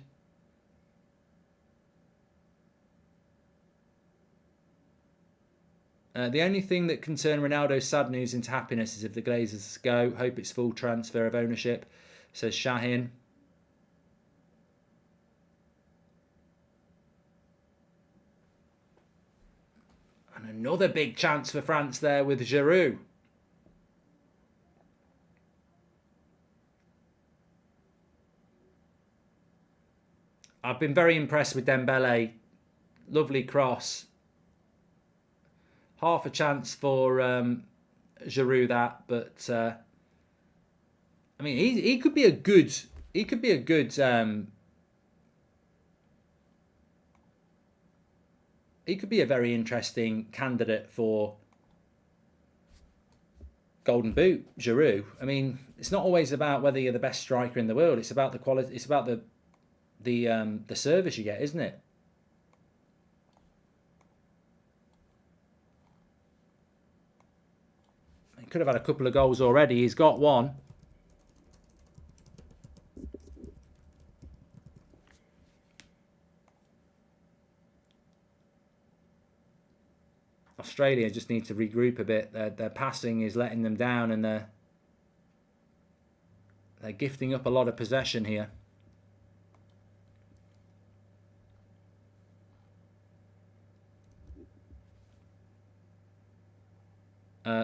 The only thing that can turn Ronaldo's sad news into happiness is if the Glazers go. Hope it's full transfer of ownership, says Shahin. And another big chance for France there with Giroud. I've been very impressed with Dembele. Lovely cross. Half a chance for Giroud that, but I mean he could be a good he could be a good he could be a very interesting candidate for Golden Boot, Giroud. I mean, it's not always about whether you're the best striker in the world. It's about the quality. It's about the service you get, isn't it? He could have had a couple of goals already. He's got one. Australia just need to regroup a bit. Their passing is letting them down, and they're gifting up a lot of possession here.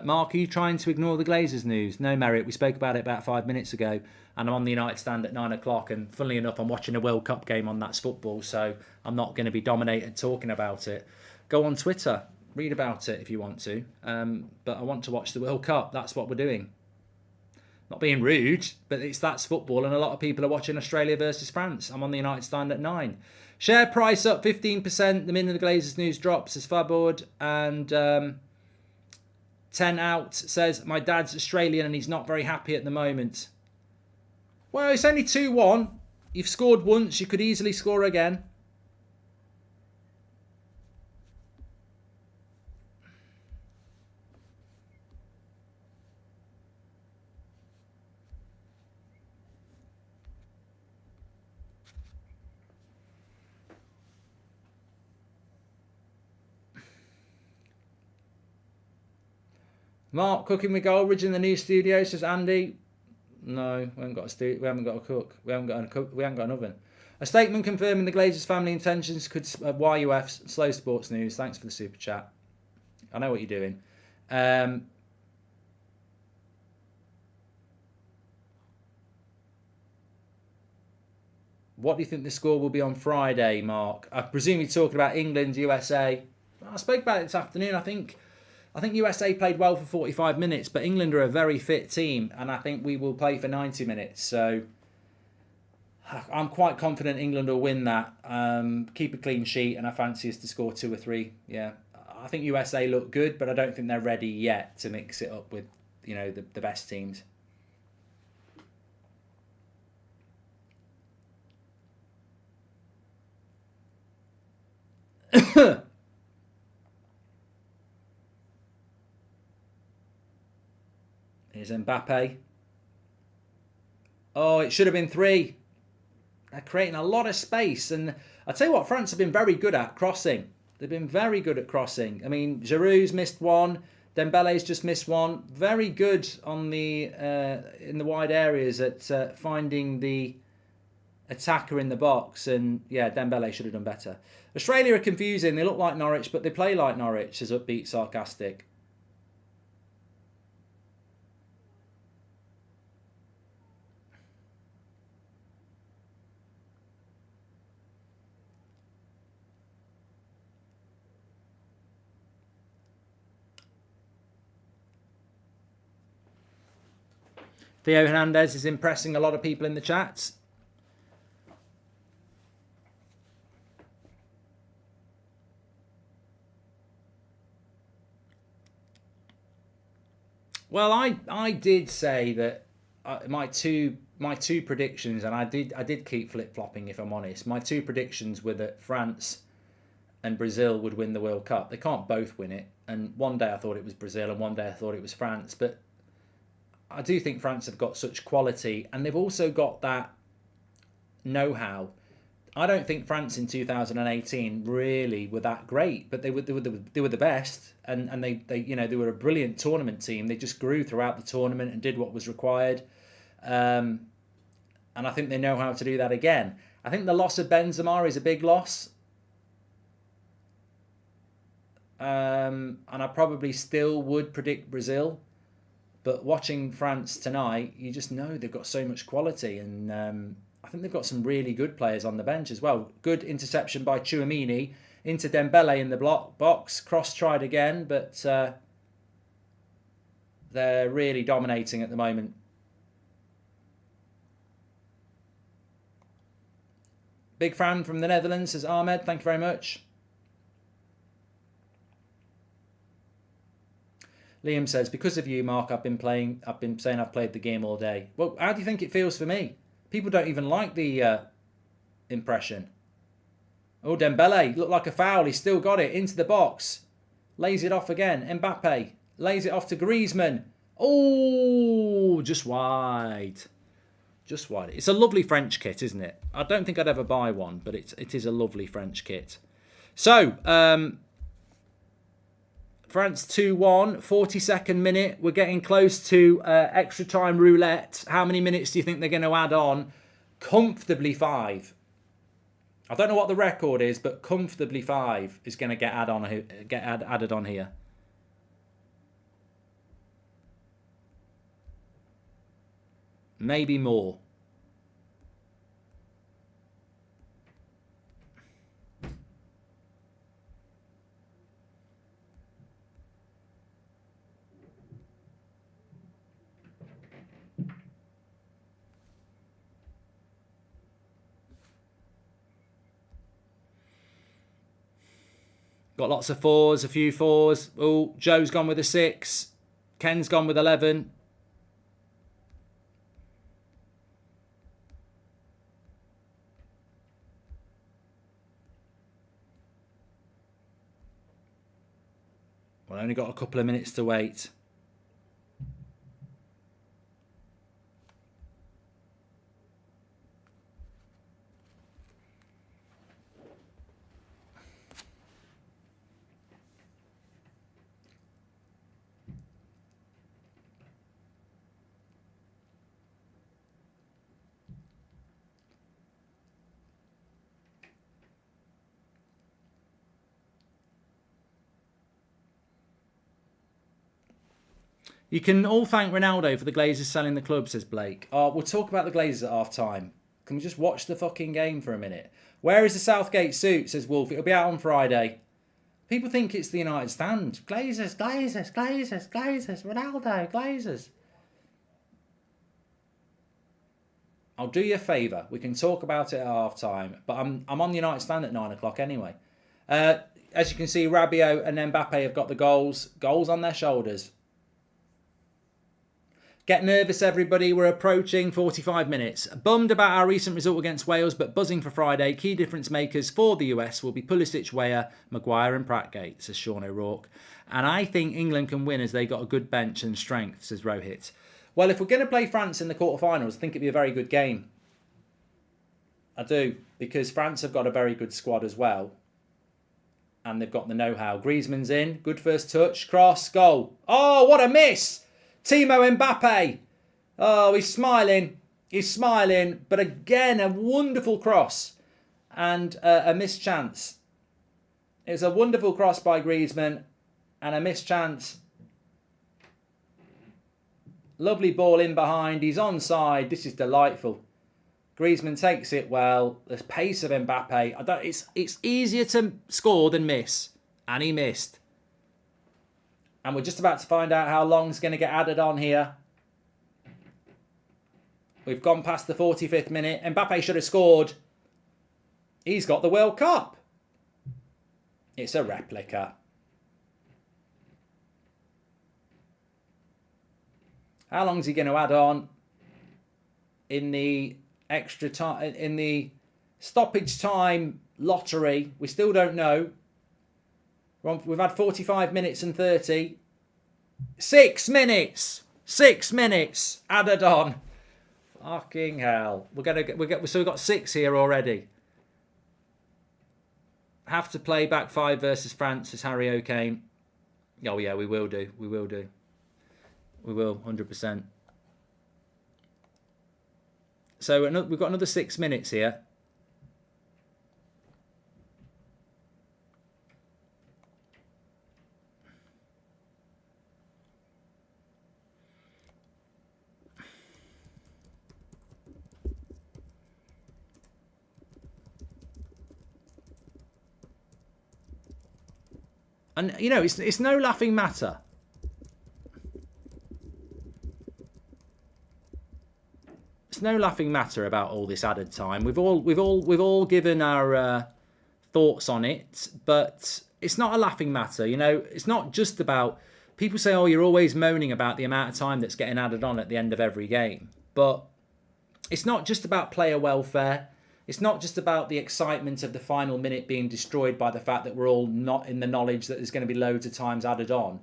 Mark, are you trying to ignore the Glazers news? No, Merritt. We spoke about it about 5 minutes ago, and I'm on the United stand at 9 o'clock. And funnily enough, I'm watching a World Cup game on That's Football, so I'm not going to be dominated talking about it. Go on Twitter, read about it if you want to. But I want to watch the World Cup. That's what we're doing. Not being rude, but That's Football, and a lot of people are watching Australia versus France. I'm on the United stand at 9. Share price up 15% the minute the Glazers news drops, says Fabord, and 10 out says, my dad's Australian and he's not very happy at the moment. Well, it's only 2-1. You've scored once. You could easily score again. Mark, cooking with Goldridge in the new studio, says Andy. No, we haven't got we haven't got a cook. We haven't got an oven. A statement confirming the Glazers' family intentions could YUF Slow Sports News. Thanks for the super chat. I know what you're doing. What do you think the score will be on Friday, Mark? I presume you're talking about England, USA. I spoke about it this afternoon. I think USA played well for 45 minutes, but England are a very fit team, and I think we will play for 90 minutes. So I'm quite confident England will win that. Keep a clean sheet, and I fancy us to score 2 or 3. Yeah, I think USA look good, but I don't think they're ready yet to mix it up with, the best teams. Here's Mbappe. Oh, it should have been 3. They're creating a lot of space. And I tell you what, France have been very good at crossing. They've been very good at crossing. I mean, Giroud's missed one. Dembele's just missed one. Very good on the in the wide areas at finding the attacker in the box. And yeah, Dembele should have done better. Australia are confusing. They look like Norwich, but they play like Norwich, as Upbeat sarcastic. Theo Hernandez is impressing a lot of people in the chats. Well, I did say that my two predictions, and I did keep flip flopping if I'm honest. My 2 predictions were that France and Brazil would win the World Cup. They can't both win it, and one day I thought it was Brazil, and one day I thought it was France, but I do think France have got such quality, and they've also got that know-how. I don't think France in 2018 really were that great, but they were the best, and they were a brilliant tournament team. They just grew throughout the tournament and did what was required, and I think they know how to do that again. I think the loss of Benzema is a big loss, and I probably still would predict Brazil, but watching France tonight, you just know they've got so much quality, and I think they've got some really good players on the bench as well. Good interception by Tchouaméni into Dembele in the box. Cross tried again, but they're really dominating at the moment. Big fan from the Netherlands, says Ahmed. Thank you very much. Liam says, because of you, Mark, I've been saying I've played the game all day. Well, how do you think it feels for me? People don't even like the impression. Oh, Dembele, looked like a foul. He's still got it into the box. Lays it off again. Mbappe lays it off to Griezmann. Oh, just wide. Just wide. It's a lovely French kit, isn't it? I don't think I'd ever buy one, but it is a lovely French kit. So, France 2-1, 42nd minute. We're getting close to extra time roulette. How many minutes do you think they're going to add on? Comfortably 5. I don't know what the record is, but comfortably 5 is going to get added on here. Maybe more. Got lots of 4s, a few 4s. Oh, Joe's gone with a 6. Ken's gone with 11. We've only got a couple of minutes to wait. You can all thank Ronaldo for the Glazers selling the club, says Blake. Oh, we'll talk about the Glazers at half time. Can we just watch the fucking game for a minute? Where is the Southgate suit, says Wolf. It'll be out on Friday. People think it's the United stand. Glazers, Glazers, Glazers, Glazers, Ronaldo, Glazers. I'll do you a favour. We can talk about it at half time. But I'm on the United stand at 9 o'clock anyway. As you can see, Rabiot and Mbappe have got the goals. Goals on their shoulders. Get nervous, everybody. We're approaching 45 minutes. Bummed about our recent result against Wales, but buzzing for Friday. Key difference makers for the US will be Pulisic, Weah, Maguire and Prattgate, says Sean O'Rourke. And I think England can win as they got a good bench and strength, says Rohit. Well, if we're going to play France in the quarterfinals, I think it'd be a very good game. I do, because France have got a very good squad as well. And they've got the know-how. Griezmann's in. Good first touch. Cross. Goal. Oh, what a miss! Timo Mbappe. Oh, he's smiling. He's smiling. But again, a wonderful cross. And a missed chance. It was a wonderful cross by Griezmann. And a missed chance. Lovely ball in behind. He's onside. This is delightful. Griezmann takes it well. The pace of Mbappe. It's easier to score than miss. And he missed. And we're just about to find out how long's going to get added on here. We've gone past the 45th minute. Mbappe should have scored. He's got the World Cup. It's a replica. How long's he going to add on in the extra time, in the stoppage time lottery? We still don't know. We've had 45 minutes and 30. 6 minutes. 6 minutes added on. Fucking hell. So we've got 6 here already. Have to play back 5 versus France, as Harry O'Kane. Oh, yeah, we will do. We will do. We will, 100%. So we've got another 6 minutes here. And, you know, it's no laughing matter. It's no laughing matter about all this added time. We've all given our thoughts on it, but it's not a laughing matter. You know, it's not just about, people say, oh, you're always moaning about the amount of time that's getting added on at the end of every game. But it's not just about player welfare. It's not just about the excitement of the final minute being destroyed by the fact that we're all not in the knowledge that there's going to be loads of times added on.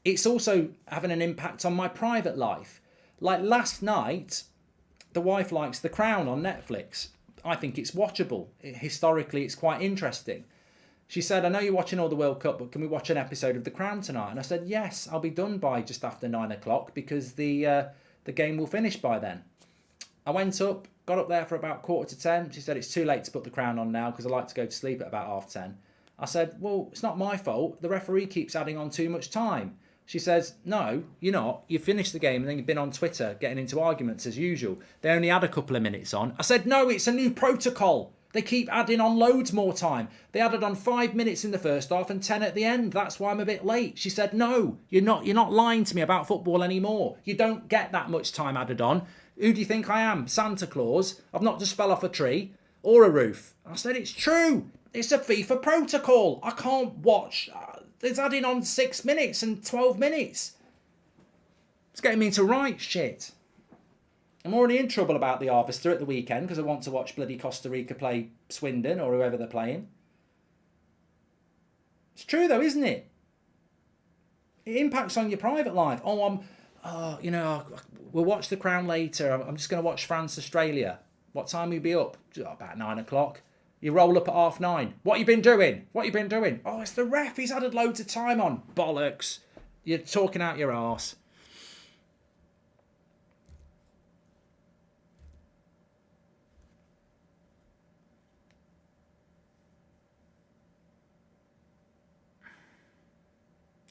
It's also having an impact on my private life. Like last night, the wife likes The Crown on Netflix. I think it's watchable. Historically, it's quite interesting. She said, I know you're watching all the World Cup, but can we watch an episode of The Crown tonight? And I said, yes, I'll be done by just after 9 o'clock because the game will finish by then. I went up, got up there for about 9:45. She said, it's too late to put The Crown on now because I like to go to sleep at about 10:30. I said, well, it's not my fault. The referee keeps adding on too much time. She says, no, you're not. You finished the game and then you've been on Twitter getting into arguments as usual. They only add a couple of minutes on. I said, no, it's a new protocol. They keep adding on loads more time. They added on 5 minutes in the first half and 10 at the end. That's why I'm a bit late. She said, no, you're not lying to me about football anymore. You don't get that much time added on. Who do you think I am? Santa Claus? I've not just fell off a tree or a roof. I said, it's true. It's a FIFA protocol. I can't watch. It's adding on 6 minutes and 12 minutes. It's getting me to write shit. I'm already in trouble about the Harvester at the weekend because I want to watch bloody Costa Rica play Swindon or whoever they're playing. It's true though, isn't it? It impacts on your private life. We'll watch The Crown later. I'm just going to watch France, Australia. What time will you be up? About 9 o'clock. You roll up at 9:30. What you been doing? What you been doing? Oh, it's the ref. He's added loads of time on. Bollocks. You're talking out your arse.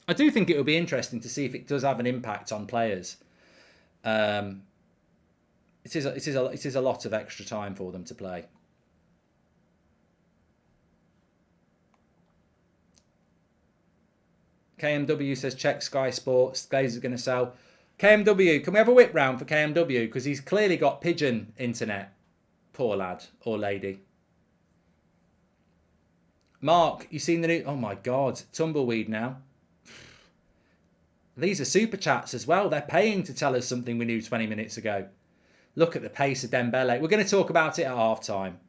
I do think it will be interesting to see if it does have an impact on players. It is a lot of extra time for them to play. KMW says check Sky Sports. Glazer's going to sell. KMW, can we have a whip round for KMW? Because he's clearly got pigeon internet. Poor lad or lady. Mark, you seen the new... Oh my God, Tumbleweed now. These are super chats as well. They're paying to tell us something we knew 20 minutes ago. Look at the pace of Dembele. We're going to talk about it at half-time.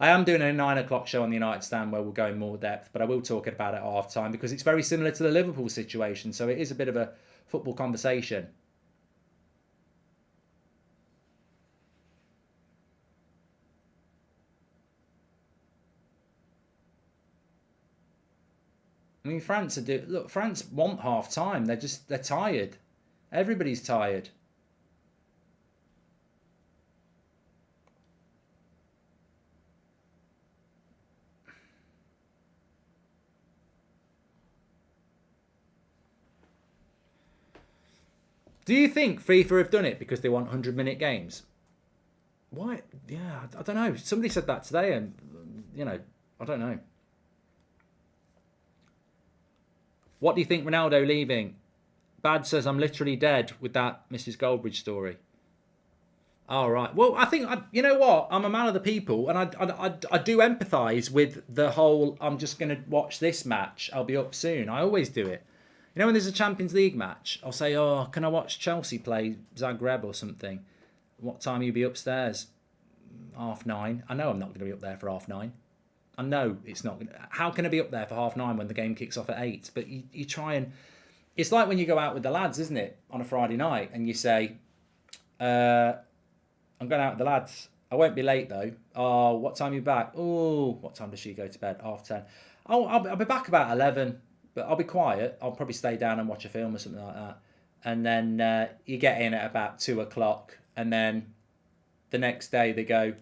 I am doing a 9 o'clock show on the United Stand where we'll go in more depth, but I will talk about it at half-time because it's very similar to the Liverpool situation, so it is a bit of a football conversation. I mean, France want half-time. They're tired. Everybody's tired. Do you think FIFA have done it because they want 100-minute games? Why? Yeah, I don't know. Somebody said that today and, I don't know. What do you think Ronaldo leaving? Bad says, I'm literally dead with that Mrs. Goldbridge story. All right. Well, I think, you know what? I'm a man of the people and I do empathise with the whole, I'm just going to watch this match. I'll be up soon. I always do it. You know, when there's a Champions League match, I'll say, oh, can I watch Chelsea play Zagreb or something? What time will you be upstairs? 9:30. I know I'm not going to be up there for 9:30. I know it's not going to... How can I be up there for 9:30 when the game kicks off at 8? But you try and... It's like when you go out with the lads, isn't it? On a Friday night and you say, I'm going out with the lads I won't be late though. Oh, what time are you back? Oh, what time does she go to bed? 10:30. Oh, I'll be back about 11, but I'll be quiet. I'll probably stay down and watch a film or something like that. And then you get in at about 2:00, and then the next day they go,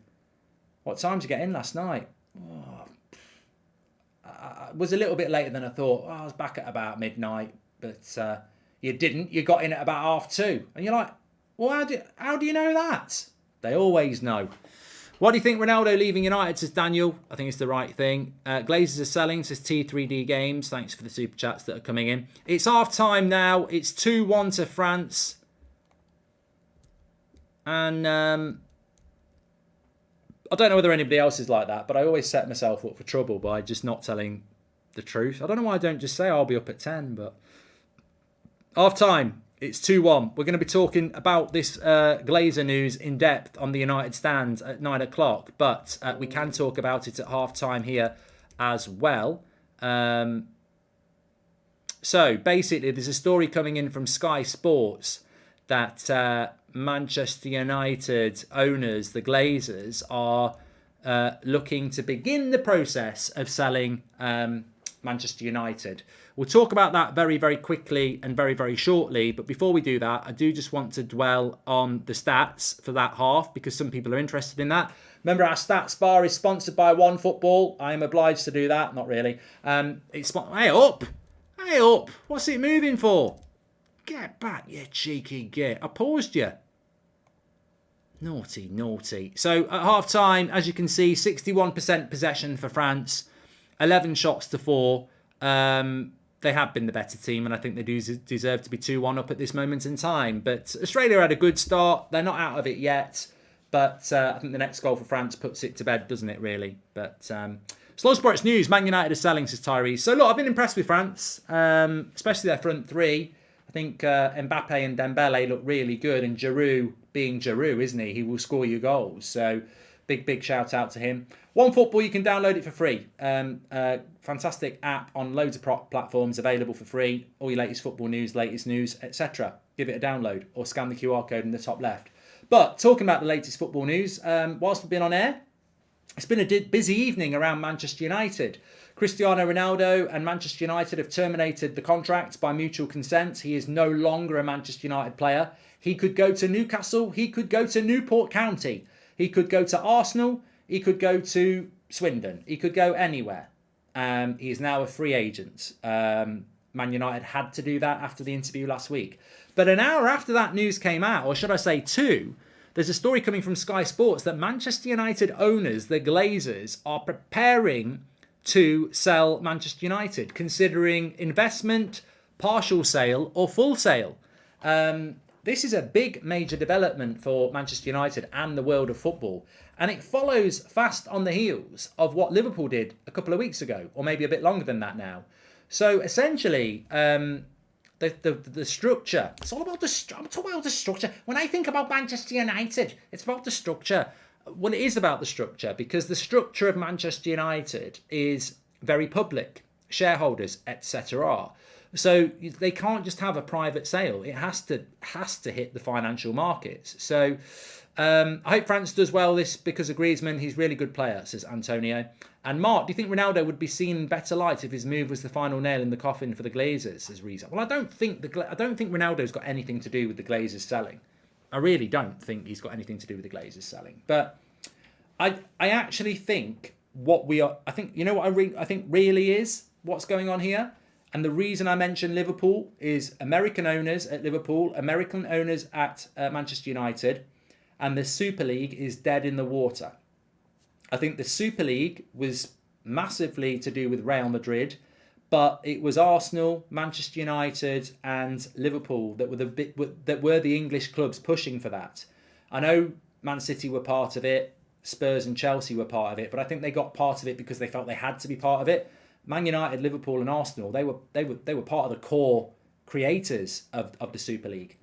what time did you get in last night? Oh, I was a little bit later than I thought. Oh, I was back at about midnight, but you didn't. You got in at about 2:30. And you're like, well, how do you know that? They always know. What do you think, Ronaldo leaving United, says Daniel? I think it's the right thing. Glazers are selling, says T3D Games. Thanks for the super chats that are coming in. It's half time now. It's 2-1 to France. And I don't know whether anybody else is like that, but I always set myself up for trouble by just not telling the truth. I don't know why I don't just say I'll be up at 10, but half time. It's 2-1. We're going to be talking about this Glazer news in depth on the United stand at 9:00, but we can talk about it at half time here as well. So basically, there's a story coming in from Sky Sports that Manchester United owners, the Glazers, are looking to begin the process of selling Manchester United. We'll talk about that very, very quickly and very, very shortly. But before we do that, I do just want to dwell on the stats for that half because some people are interested in that. Remember, our stats bar is sponsored by OneFootball. I am obliged to do that. Not really. Hey, up. Hey, up. What's it moving for? Get back, you cheeky git. I paused you. Naughty, naughty. So at half time, as you can see, 61% possession for France, 11 shots to 4. They have been the better team, and I think they do deserve to be 2-1 up at this moment in time. But Australia had a good start. They're not out of it yet. But I think the next goal for France puts it to bed, doesn't it, really? But Slow Sports News, Man United are selling, says Tyrese. So, look, I've been impressed with France, especially their front three. I think Mbappe and Dembele look really good. And Giroud, being Giroud, isn't he? He will score you goals. So, big shout out to him. OneFootball, you can download it for free. Fantastic app on loads of platforms, available for free. All your latest football news, latest news, etc. Give it a download or scan the QR code in the top left. But talking about the latest football news, whilst we've been on air, it's been a busy evening around Manchester United. Cristiano Ronaldo and Manchester United have terminated the contract by mutual consent. He is no longer a Manchester United player. He could go to Newcastle. He could go to Newport County. He could go to Arsenal. He could go to Swindon. He could go anywhere. He is now a free agent. Man United had to do that after the interview last week. But an hour after that news came out, or should I say 2, there's a story coming from Sky Sports that Manchester United owners, the Glazers, are preparing to sell Manchester United, considering investment, partial sale or full sale. This is a big major development for Manchester United and the world of football. And it follows fast on the heels of what Liverpool did a couple of weeks ago, or maybe a bit longer than that now. So essentially, the structure, it's all about I'm talking about the structure. When I think about Manchester United, it's about the structure. Well, it is about the structure because the structure of Manchester United is very public. Shareholders, etc. So they can't just have a private sale. It has to hit the financial markets. So I hope France does well this because of Griezmann. He's a really good player, says Antonio. And Mark, do you think Ronaldo would be seen in better light if his move was the final nail in the coffin for the Glazers, says Reza? Well, I don't think Ronaldo's got anything to do with the Glazers selling. I really don't think he's got anything to do with the Glazers selling. But I actually think I think really is what's going on here. And the reason I mention Liverpool is American owners at Liverpool, American owners at Manchester United, and the Super League is dead in the water. I think the Super League was massively to do with Real Madrid, but it was Arsenal, Manchester United, and Liverpool that were the English clubs pushing for that. I know Man City were part of it, Spurs and Chelsea were part of it, but I think they got part of it because they felt they had to be part of it. Man United, Liverpool, and Arsenal, they were part of the core creators of the Super League.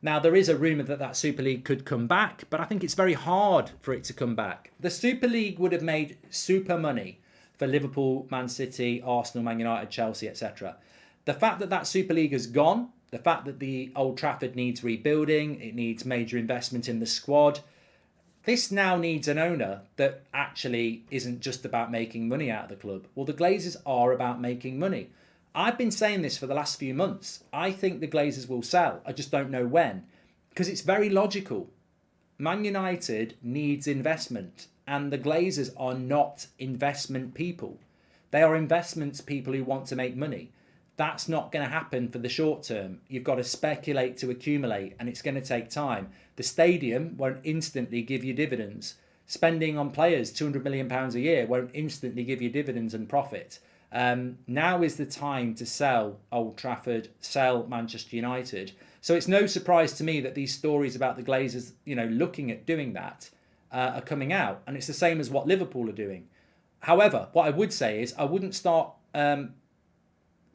Now, there is a rumour that Super League could come back, but I think it's very hard for it to come back. The Super League would have made super money for Liverpool, Man City, Arsenal, Man United, Chelsea, etc. The fact that Super League has gone, the fact that the Old Trafford needs rebuilding, it needs major investment in the squad, this now needs an owner that actually isn't just about making money out of the club. Well, the Glazers are about making money. I've been saying this for the last few months. I think the Glazers will sell. I just don't know when. Because it's very logical. Man United needs investment. And the Glazers are not investment people. They are investments people who want to make money. That's not going to happen for the short term. You've got to speculate to accumulate, and it's going to take time. The stadium won't instantly give you dividends. Spending on players £200 million a year won't instantly give you dividends and profit. Now is the time to sell Old Trafford, sell Manchester United. So it's no surprise to me that these stories about the Glazers, looking at doing that, are coming out. And it's the same as what Liverpool are doing. However, what I would say is I wouldn't start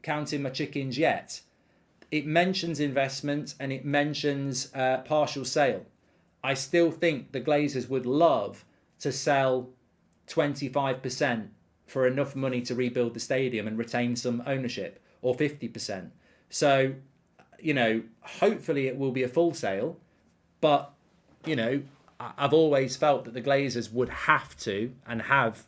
counting my chickens yet. It mentions investment and it mentions partial sale. I still think the Glazers would love to sell 25% for enough money to rebuild the stadium and retain some ownership, or 50%. So, hopefully it will be a full sale. But, I've always felt that the Glazers would have to and have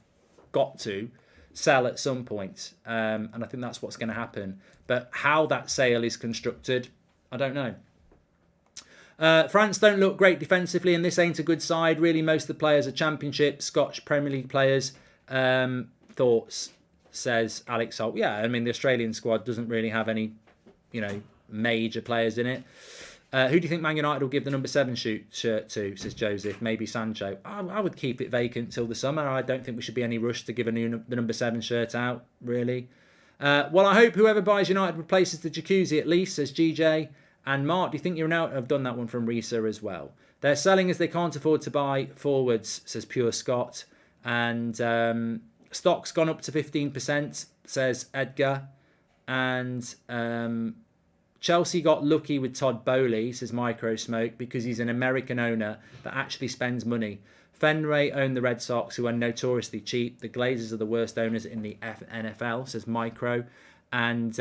got to sell at some point. And I think that's what's going to happen. But how that sale is constructed, I don't know. France don't look great defensively, and this ain't a good side. Really, most of the players are Championship, Scotch, Premier League players. Thoughts, says Alex Holt. Yeah, I mean, the Australian squad doesn't really have any, major players in it. Who do you think Man United will give the number 7 shirt to, says Joseph? Maybe Sancho. I would keep it vacant till the summer. I don't think we should be any rush to give the number 7 shirt out, really. Well, I hope whoever buys United replaces the jacuzzi at least, says GJ. And Mark, do you think you're out? I've done that one from Risa as well. They're selling as they can't afford to buy forwards, says Pure Scott. And stock's gone up to 15%, says Edgar. And Chelsea got lucky with Todd Bowley, says Micro Smoke, because he's an American owner that actually spends money. Fenway own the Red Sox, who are notoriously cheap. The Glazers are the worst owners in the NFL, says Micro. And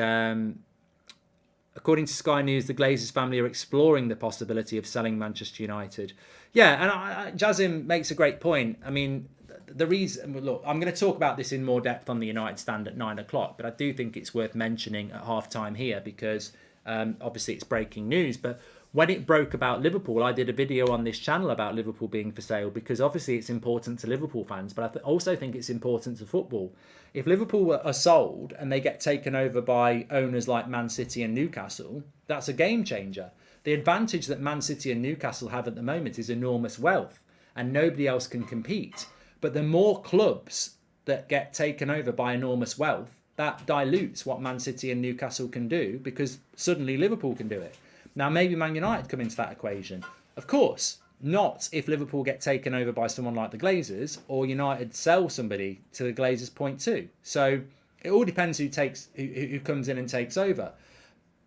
according to Sky News, the Glazers family are exploring the possibility of selling Manchester United. Yeah, and Jazim makes a great point. I mean, the reason, look, I'm going to talk about this in more depth on the United Stand at 9 o'clock, but I do think it's worth mentioning at half-time here because obviously it's breaking news. But when it broke about Liverpool, I did a video on this channel about Liverpool being for sale because obviously it's important to Liverpool fans, but I also think it's important to football. If Liverpool are sold and they get taken over by owners like Man City and Newcastle, that's a game changer. The advantage that Man City and Newcastle have at the moment is enormous wealth and nobody else can compete. But the more clubs that get taken over by enormous wealth, that dilutes what Man City and Newcastle can do because suddenly Liverpool can do it. Now, maybe Man United come into that equation. Of course, not if Liverpool get taken over by someone like the Glazers or United sell somebody to the Glazers point two. So it all depends who comes in and takes over.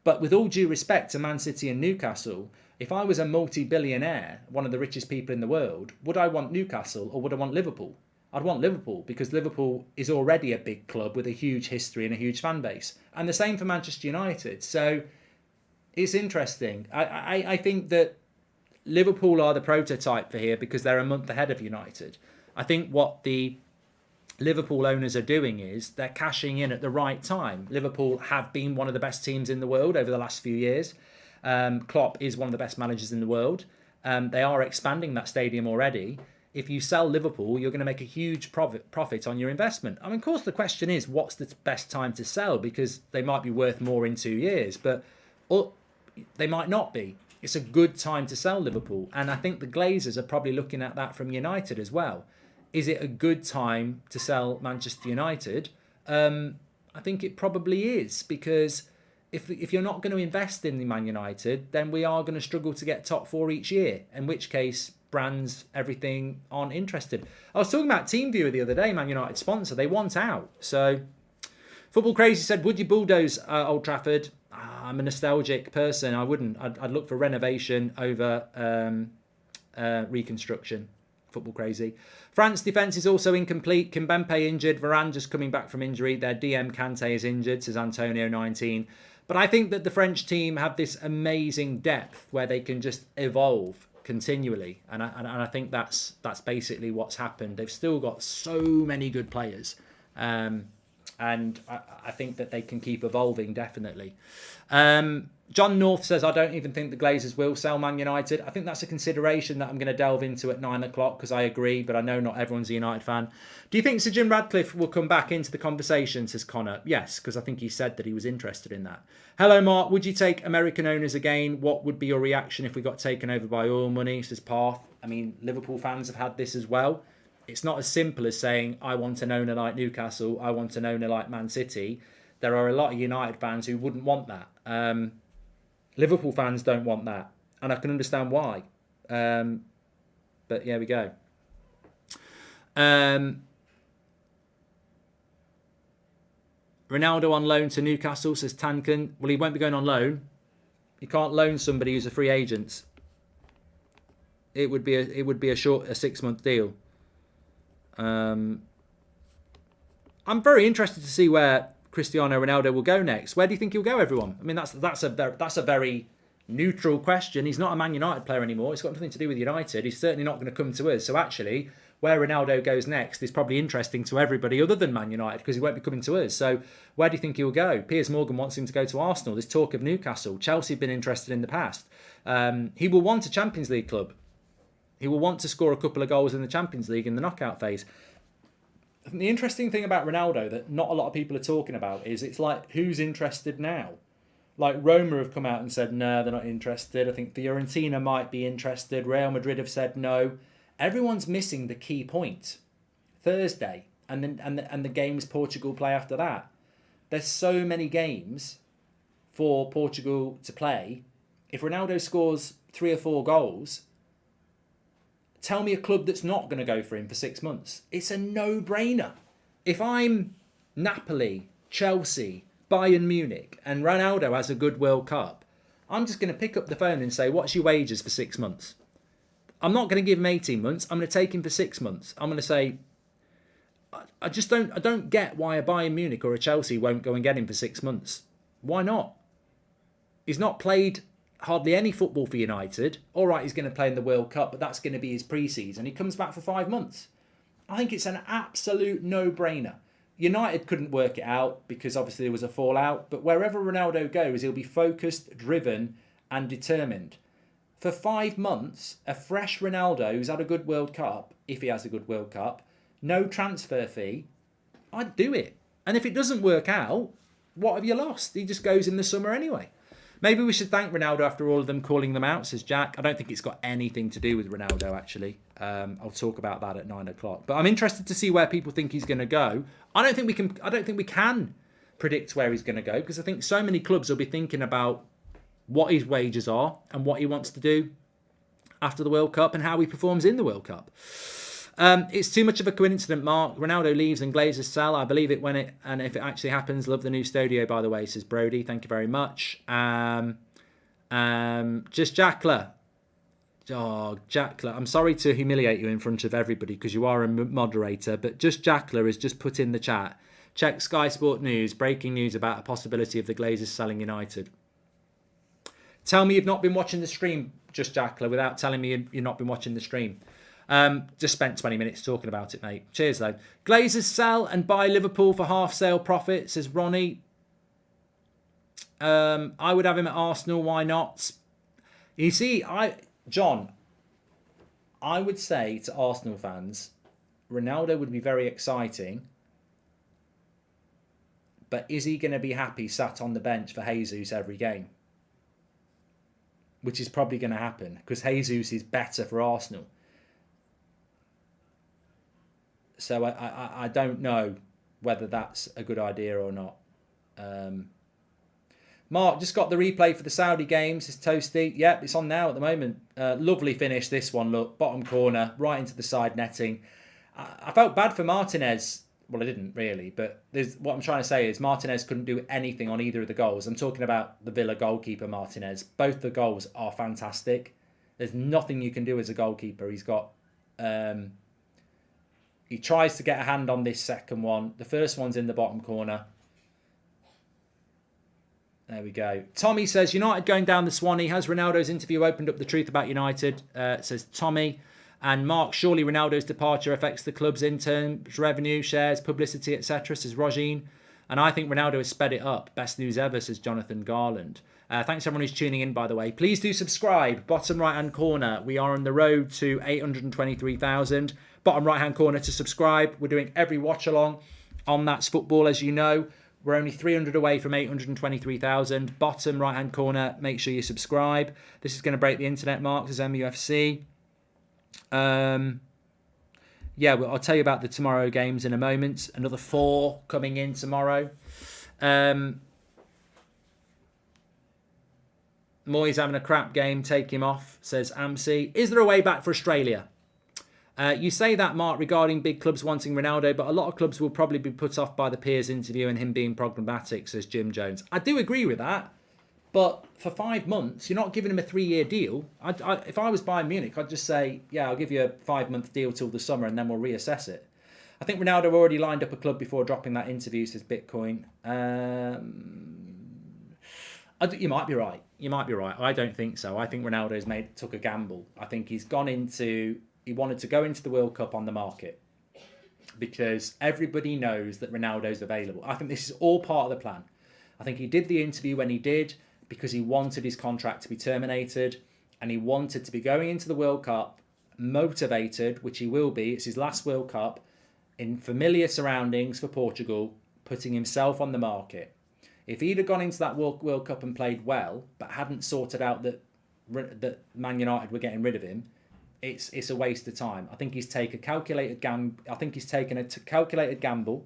But with all due respect to Man City and Newcastle, if I was a multi-billionaire, one of the richest people in the world, would I want Newcastle or would I want Liverpool? I'd want Liverpool because Liverpool is already a big club with a huge history and a huge fan base. And the same for Manchester United. So it's interesting. I think that Liverpool are the prototype for here because they're a month ahead of United. I think what the Liverpool owners are doing is they're cashing in at the right time. Liverpool have been one of the best teams in the world over the last few years. Klopp is one of the best managers in the world. They are expanding that stadium already. If you sell Liverpool, you're going to make a huge profit on your investment. I mean, of course, the question is, what's the best time to sell? Because they might be worth more in 2 years, but they might not be. It's a good time to sell Liverpool. And I think the Glazers are probably looking at that from United as well. Is it a good time to sell Manchester United? I think it probably is, because if you're not going to invest in the Man United, then we are going to struggle to get top 4 each year, in which case brands, everything aren't interested. I was talking about TeamViewer the other day, Man United sponsor. They want out. So Football Crazy said, would you bulldoze Old Trafford? I'm a nostalgic person. I wouldn't. I'd look for renovation over reconstruction. Football Crazy. France defence is also incomplete. Kimpembe injured. Varane just coming back from injury. Their DM Kante is injured, says Antonio 19. But I think that the French team have this amazing depth where they can just evolve. continually, and I think that's basically what's happened. They've still got so many good players, and I think that they can keep evolving definitely. John North says, I don't even think the Glazers will sell Man United. I think that's a consideration that I'm going to delve into at 9 o'clock because I agree, but I know not everyone's a United fan. Do you think Sir Jim Radcliffe will come back into the conversation, says Connor? Yes, because I think he said that he was interested in that. Hello, Mark. Would you take American owners again? What would be your reaction if we got taken over by oil money, says Parth? I mean, Liverpool fans have had this as well. It's not as simple as saying, I want an owner like Newcastle, I want an owner like Man City. There are a lot of United fans who wouldn't want that. Liverpool fans don't want that, and I can understand why. But here we go. Ronaldo on loan to Newcastle, says Tankin. Well, he won't be going on loan. You can't loan somebody who's a free agent. It would be a 6-month deal. I'm very interested to see where Cristiano Ronaldo will go next. Where do you think he'll go, everyone? I mean, that's a very neutral question. He's not a Man United player anymore. It's got nothing to do with United. He's certainly not going to come to us. So actually, where Ronaldo goes next is probably interesting to everybody other than Man United because he won't be coming to us. So where do you think he'll go? Piers Morgan wants him to go to Arsenal. There's talk of Newcastle. Chelsea have been interested in the past. He will want a Champions League club. He will want to score a couple of goals in the Champions League in the knockout phase. The interesting thing about Ronaldo that not a lot of people are talking about is it's like, who's interested now? Like Roma have come out and said, no, they're not interested. I think Fiorentina might be interested. Real Madrid have said no. Everyone's missing the key point. Thursday and the games Portugal play after that. There's so many games for Portugal to play. If Ronaldo scores 3 or 4 goals, tell me a club that's not going to go for him for 6 months. It's a no-brainer. If I'm Napoli, Chelsea, Bayern Munich, and Ronaldo has a good World Cup, I'm just going to pick up the phone and say, what's your wages for 6 months? I'm not going to give him 18 months. I'm going to take him for 6 months. I'm going to say, I don't get why a Bayern Munich or a Chelsea won't go and get him for 6 months. Why not? He's not played hardly any football for United. All right, he's going to play in the World Cup, but that's going to be his pre-season. He comes back for 5 months. I think it's an absolute no-brainer. United couldn't work it out because obviously there was a fallout, but wherever Ronaldo goes, he'll be focused, driven and determined. For 5 months, a fresh Ronaldo who's had a good World Cup, if he has a good World Cup, no transfer fee, I'd do it. And if it doesn't work out, what have you lost? He just goes in the summer anyway. Maybe we should thank Ronaldo after all of them calling them out, says Jack. I don't think it's got anything to do with Ronaldo, actually. I'll talk about that at 9 o'clock. But I'm interested to see where people think he's going to go. I don't think we can predict where he's going to go because I think so many clubs will be thinking about what his wages are and what he wants to do after the World Cup and how he performs in the World Cup. It's too much of a coincidence, Mark. Ronaldo leaves and Glazers sell. I believe it when it, and if it actually happens. Love the new studio, by the way, says Brody. Thank you very much. Just Jackler. Oh, Jackler. I'm sorry to humiliate you in front of everybody because you are a moderator, but just Jackler has just put in the chat. Check Sky Sport News. Breaking news about a possibility of the Glazers selling United. Tell me you've not been watching the stream, just Jackler, without telling me you've not been watching the stream. Just spent 20 minutes talking about it, mate. Cheers, though. Glazers sell and buy Liverpool for half sale profit, says Ronnie. I would have him at Arsenal. Why not? You see, John, I would say to Arsenal fans, Ronaldo would be very exciting. But is he going to be happy sat on the bench for Jesus every game? Which is probably going to happen because Jesus is better for Arsenal. So I don't know whether that's a good idea or not. Mark, just got the replay for the Saudi games. It's Toasty. Yep, it's on now at the moment. Lovely finish, this one. Look, bottom corner, right into the side netting. I felt bad for Martinez. Well, I didn't really, but what I'm trying to say is Martinez couldn't do anything on either of the goals. I'm talking about the Villa goalkeeper, Martinez. Both the goals are fantastic. There's nothing you can do as a goalkeeper. He's got... he tries to get a hand on this second one. The first one's in the bottom corner. There we go. Tommy says, United going down the Swanee. Has Ronaldo's interview opened up the truth about United? Says Tommy. And Mark, surely Ronaldo's departure affects the club's in terms, revenue, shares, publicity, etc., says Rogine. And I think Ronaldo has sped it up. Best news ever, says Jonathan Garland. Thanks everyone who's tuning in, by the way. Please do subscribe. Bottom right-hand corner. We are on the road to 823,000. Bottom right-hand corner to subscribe. We're doing every watch-along on That's Football, as you know. We're only 300 away from 823,000. Bottom right-hand corner, make sure you subscribe. This is going to break the internet, Mark, says MUFC. Yeah, well, I'll tell you about the tomorrow games in a moment. Another 4 coming in tomorrow. Moyes having a crap game, take him off, says Amsi. Is there a way back for Australia? You say that, Mark, regarding big clubs wanting Ronaldo, but a lot of clubs will probably be put off by the Piers interview and him being problematic, says Jim Jones. I do agree with that, but for 5 months, you're not giving him a 3-year deal. If I was Bayern Munich, I'd just say, yeah, I'll give you a 5-month deal till the summer and then we'll reassess it. I think Ronaldo already lined up a club before dropping that interview, says Bitcoin. You might be right. You might be right. I don't think so. I think Ronaldo's took a gamble. I think he wanted to go into the World Cup on the market because everybody knows that Ronaldo's available. I think this is all part of the plan. I think he did the interview when he did because he wanted his contract to be terminated and he wanted to be going into the World Cup motivated, which he will be. It's his last World Cup in familiar surroundings for Portugal, putting himself on the market. If he'd have gone into that World Cup and played well, but hadn't sorted out that Man United were getting rid of him, it's a waste of time. I think he's taken a calculated gamble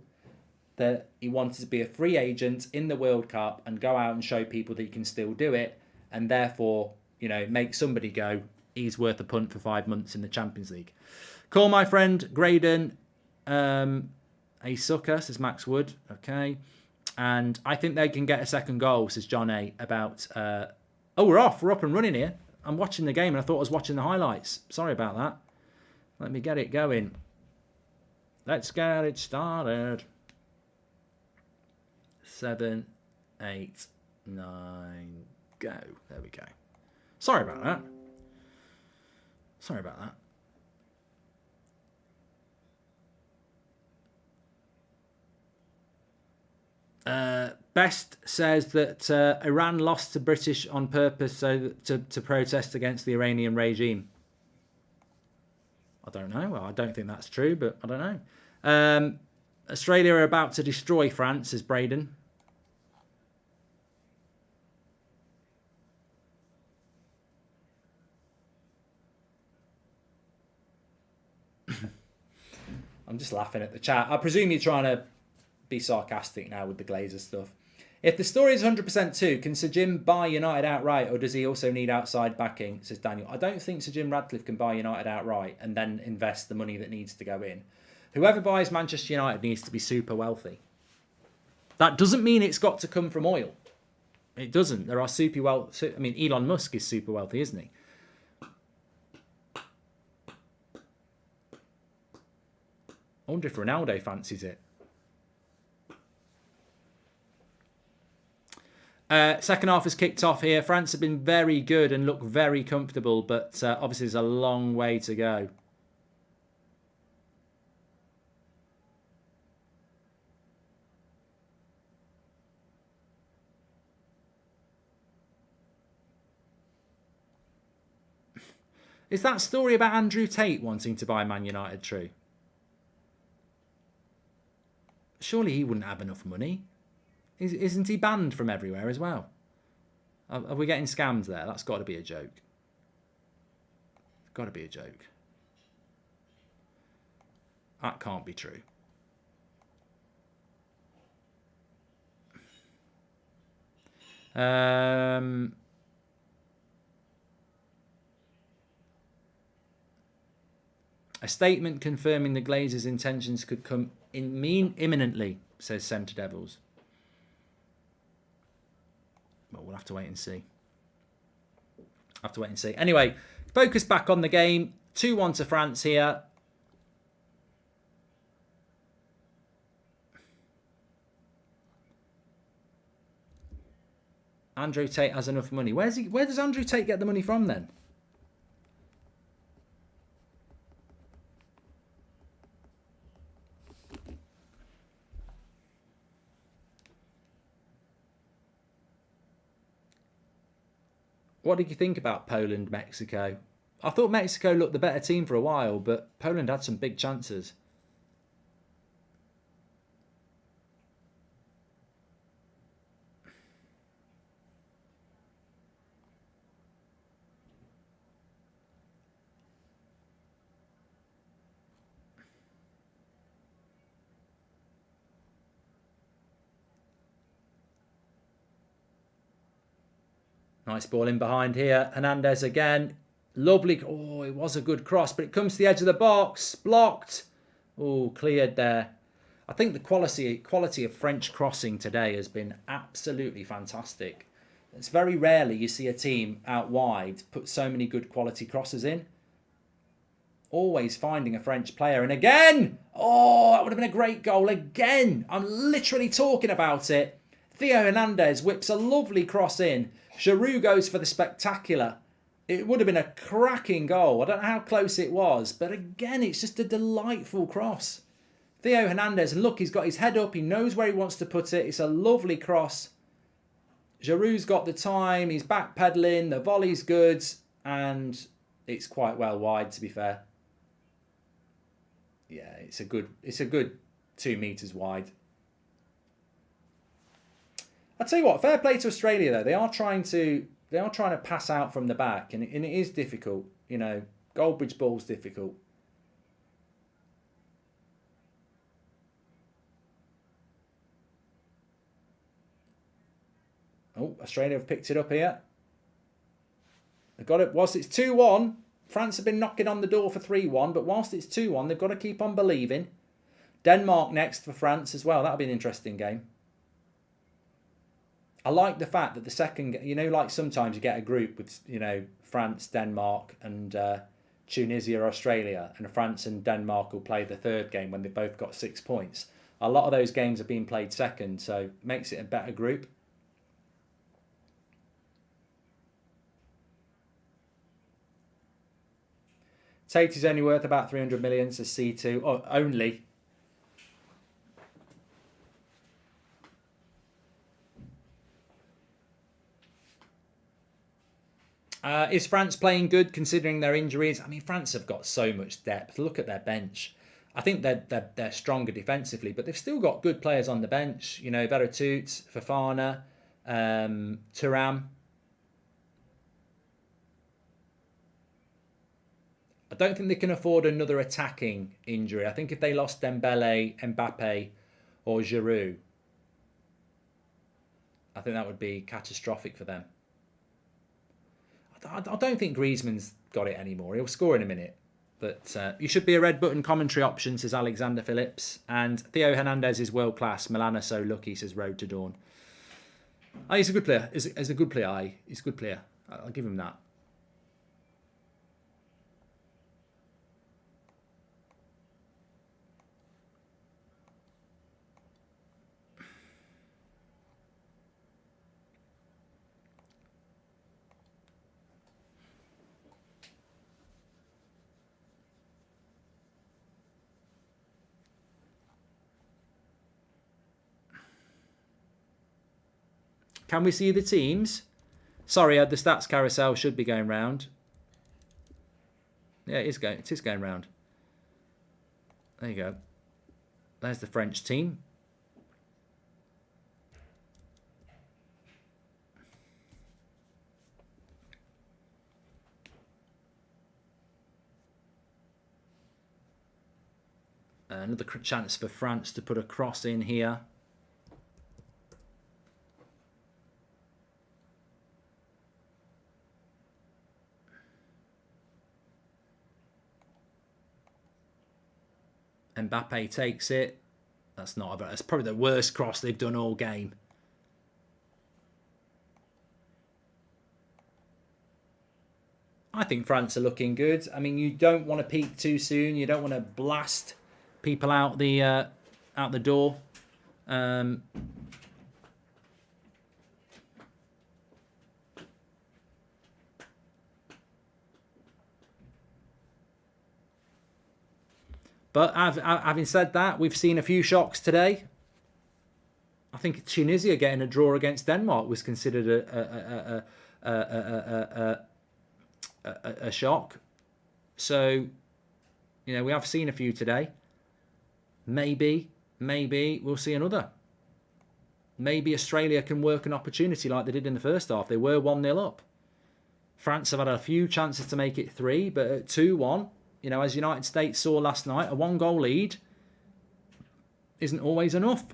that he wanted to be a free agent in the World Cup and go out and show people that he can still do it, and therefore, make somebody go, he's worth a punt for 5 months in the Champions League. Call my friend Graydon a sucker, says Max Wood. Okay. And I think they can get a second goal, says John A. About, we're off. We're up and running here. I'm watching the game and I thought I was watching the highlights. Sorry about that. Let me get it going. Let's get it started. 7, 8, 9, go. There we go. Sorry about that. Sorry about that. Best says that Iran lost to British on purpose to protest against the Iranian regime. I don't know. Well, I don't think that's true, but I don't know. Australia are about to destroy France, says Braden. I'm just laughing at the chat. I presume you're trying to be sarcastic now with the Glazer stuff. If the story is 100% true, can Sir Jim buy United outright, or does he also need outside backing, says Daniel. I don't think Sir Jim Radcliffe can buy United outright and then invest the money that needs to go in. Whoever buys Manchester United needs to be super wealthy. That doesn't mean it's got to come from oil. It doesn't. There are super wealthy. I mean, Elon Musk is super wealthy, isn't he? I wonder if Ronaldo fancies it. Second half has kicked off here. France have been very good and look very comfortable, but obviously there's a long way to go. Is that story about Andrew Tate wanting to buy Man United true? Surely he wouldn't have enough money. Isn't he banned from everywhere as well? Are we getting scammed there? That's got to be a joke. Got to be a joke. That can't be true. A statement confirming the Glazers' intentions could come imminently, says Centre Devils. Well, we'll have to wait and see. Anyway, focus back on the game. 2-1 to France here. Andrew Tate has enough money. Where does Andrew Tate get the money from then? What did you think about Poland, Mexico? I thought Mexico looked the better team for a while, but Poland had some big chances. Nice ball in behind here. Hernandez again. Lovely. Oh, it was a good cross, but it comes to the edge of the box. Blocked. Oh, cleared there. I think the quality of French crossing today has been absolutely fantastic. It's very rarely you see a team out wide put so many good quality crosses in. Always finding a French player. And again! Oh, that would have been a great goal again. I'm literally talking about it. Theo Hernandez whips a lovely cross in. Giroud goes for the spectacular. It would have been a cracking goal. I don't know how close it was. But again, it's just a delightful cross. Theo Hernandez, and look, he's got his head up. He knows where he wants to put it. It's a lovely cross. Giroud's got the time. He's backpedaling. The volley's good. And it's quite well wide, to be fair. Yeah, it's a good 2 metres wide. I'll tell you what, fair play to Australia though. They are trying to pass out from the back, and it is difficult. You know, Goldbridge ball's difficult. Oh, Australia have picked it up here. They've got it. Whilst it's 2-1, France have been knocking on the door for 3-1, but whilst it's 2-1, they've got to keep on believing. Denmark next for France as well. That'll be an interesting game. I like the fact that the second, you know, like sometimes you get a group with, you know, France, Denmark and Tunisia or Australia, and France and Denmark will play the third game when they've both got 6 points. A lot of those games are being played second, so it makes it a better group. Tate is only worth about 300 million, so C2. Oh, only. Is France playing good considering their injuries? I mean, France have got so much depth. Look at their bench. I think they're stronger defensively, but they've still got good players on the bench. You know, Veretout, Fofana, Thuram. I don't think they can afford another attacking injury. I think if they lost Dembele, Mbappe, or Giroud, I think that would be catastrophic for them. I don't think Griezmann's got it anymore. He'll score in a minute. But you should be a red button commentary option, says Alexander Phillips. And Theo Hernandez is world class. Milana so lucky, says Road to Dawn. Oh, he's a good player. He's a good player. He's a good player. I'll give him that. Can we see the teams? Sorry, the stats carousel should be going round. Yeah, it is going round. There you go. There's the French team. Another chance for France to put a cross in here. Mbappe takes it. That's probably the worst cross they've done all game. I think France are looking good. I mean, you don't want to peak too soon. You don't want to blast people out the door. But having said that, we've seen a few shocks today. I think Tunisia getting a draw against Denmark was considered a shock. So, you know, we have seen a few today. Maybe we'll see another. Maybe Australia can work an opportunity like they did in the first half. They were 1-0 up. France have had a few chances to make it 3, but at 2-1, you know, as United States saw last night, a 1-goal lead isn't always enough.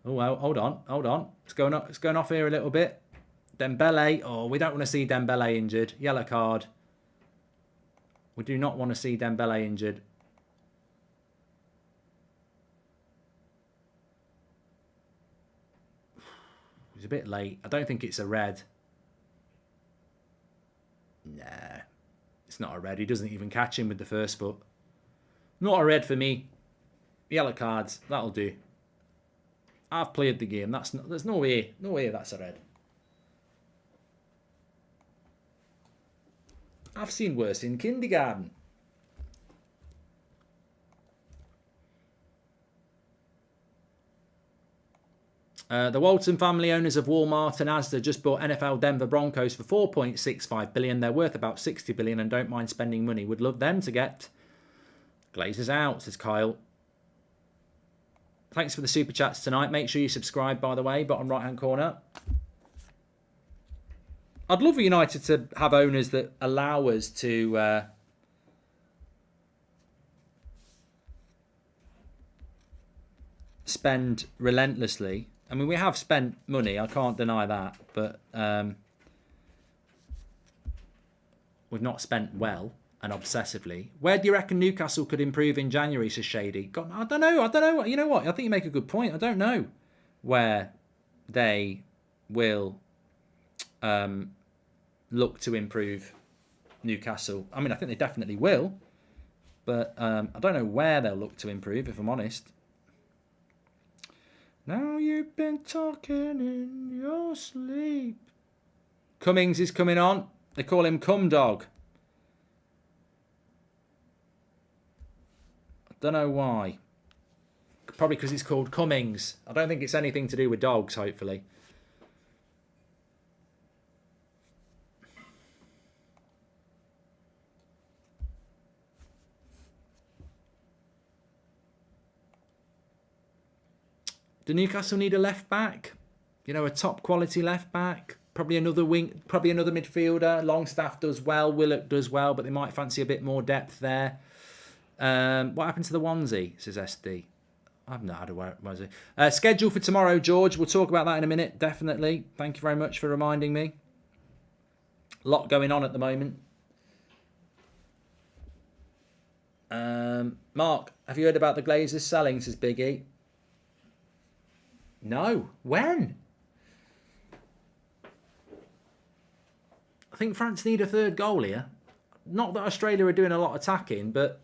Oh, well, hold on. It's going off here a little bit. Dembele. Oh, we don't want to see Dembele injured. Yellow card. We do not want to see Dembele injured. He's a bit late. I don't think it's a red. Nah, it's not a red. He doesn't even catch him with the first foot. Not a red for me. Yellow cards. That'll do. I've played the game. There's no way that's a red. I've seen worse in kindergarten. The Walton family, owners of Walmart and Asda, just bought NFL Denver Broncos for $4.65 billion. They're worth about $60 billion and don't mind spending money. Would love them to get Glazers out, says Kyle. Thanks for the super chats tonight. Make sure you subscribe, by the way, bottom right-hand corner. I'd love for United to have owners that allow us to spend relentlessly. I mean, we have spent money. I can't deny that. But we've not spent well and obsessively. Where do you reckon Newcastle could improve in January, says Shady? God, I don't know. You know what? I think you make a good point. I don't know where they will look to improve Newcastle. I mean, I think they definitely will. But I don't know where they'll look to improve, if I'm honest. Now you've been talking in your sleep. Cummings is coming on. They call him Cum Dog. I don't know why. Probably because it's called Cummings. I don't think it's anything to do with dogs, hopefully. Do Newcastle need a left back? You know, a top quality left back? Probably another wing, probably another midfielder. Longstaff does well, Willock does well, but they might fancy a bit more depth there. What happened to the onesie, says SD? I've not had a onesie. Schedule for tomorrow, George. We'll talk about that in a minute, definitely. Thank you very much for reminding me. A lot going on at the moment. Mark, have you heard about the Glazers selling, says Biggie? No. When? I think France need a third goal here. Not that Australia are doing a lot of attacking, but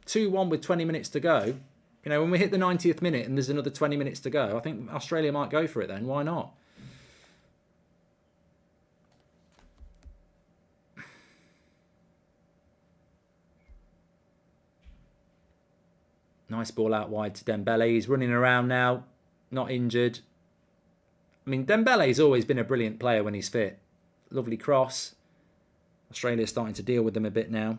2-1 with 20 minutes to go. You know, when we hit the 90th minute and there's another 20 minutes to go, I think Australia might go for it then. Why not? Nice ball out wide to Dembele. He's running around now. Not injured. I mean, Dembele's always been a brilliant player when he's fit. Lovely cross. Australia's starting to deal with them a bit now.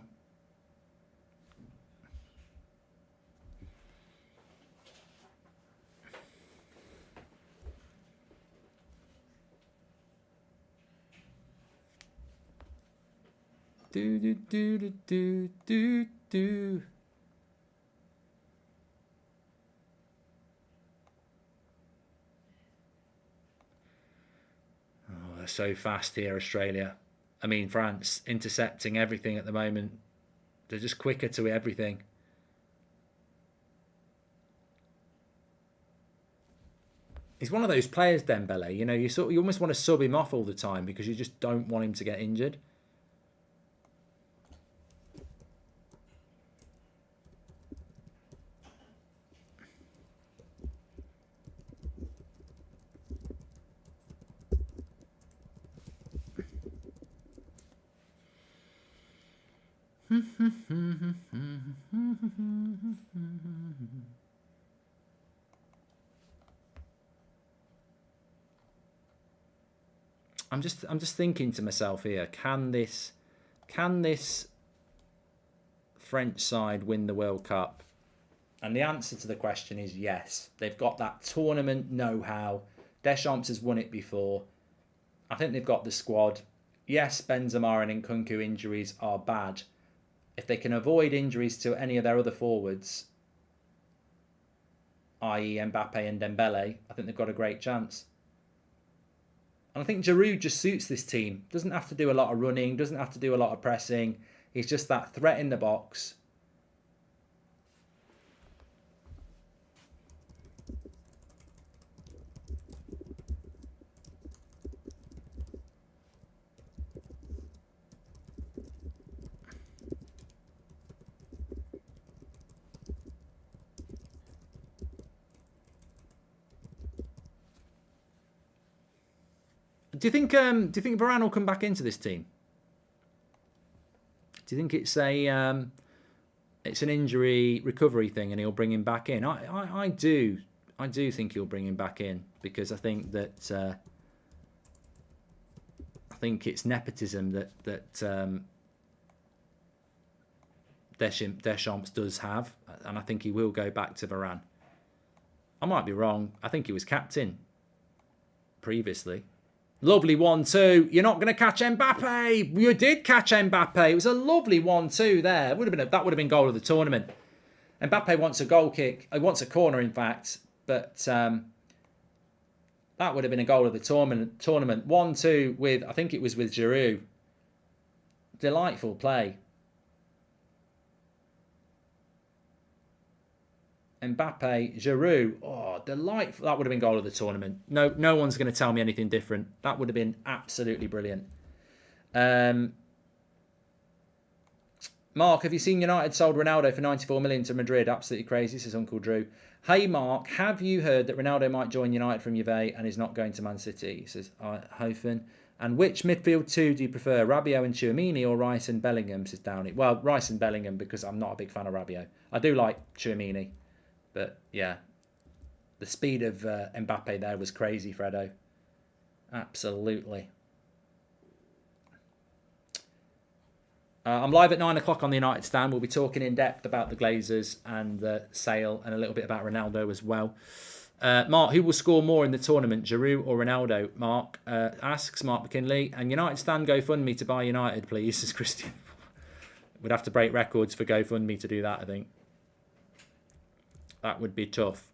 Do do do do do do do. They're so fast here, Australia. I mean, France intercepting everything at the moment. They're just quicker to everything. He's one of those players, Dembele. You know, you almost want to sub him off all the time because you just don't want him to get injured. I'm just thinking to myself here, can this French side win the World Cup? And the answer to the question is yes. They've got that tournament know-how. Deschamps has won it before. I think they've got the squad. Yes, Benzema and Nkunku injuries are bad. If they can avoid injuries to any of their other forwards, i.e. Mbappe and Dembele, I think they've got a great chance. And I think Giroud just suits this team. Doesn't have to do a lot of running, doesn't have to do a lot of pressing. He's just that threat in the box. Do you think Varane will come back into this team? Do you think it's an injury recovery thing and he'll bring him back in? I do think he'll bring him back in, because I think that I think it's nepotism that Deschamps does have, and I think he will go back to Varane. I might be wrong. I think he was captain previously. Lovely 1-2. You're not going to catch Mbappe. You did catch Mbappe. It was a lovely 1-2 there. That would have been goal of the tournament. Mbappe wants a goal kick. He wants a corner, in fact. But that would have been a goal of the tournament. 1-2 with, I think it was with Giroud. Delightful play. Mbappe, Giroud, oh, delightful. That would have been goal of the tournament. No one's going to tell me anything different. That would have been absolutely brilliant. Mark, have you seen United sold Ronaldo for 94 million to Madrid? Absolutely crazy, says Uncle Drew. Hey, Mark, have you heard that Ronaldo might join United from Juve and is not going to Man City? Says Hofen. And which midfield two do you prefer, Rabiot and Tchouameni or Rice and Bellingham, says Downey? Well, Rice and Bellingham, because I'm not a big fan of Rabiot. I do like Tchouameni. But, yeah, the speed of Mbappe there was crazy, Fredo. Absolutely. I'm live at 9 o'clock on the United stand. We'll be talking in depth about the Glazers and the sale and a little bit about Ronaldo as well. Mark, who will score more in the tournament, Giroud or Ronaldo? Mark asks, Mark McKinley. And United stand GoFundMe to buy United, please, says Christian. We'd have to break records for GoFundMe to do that, I think. That would be tough.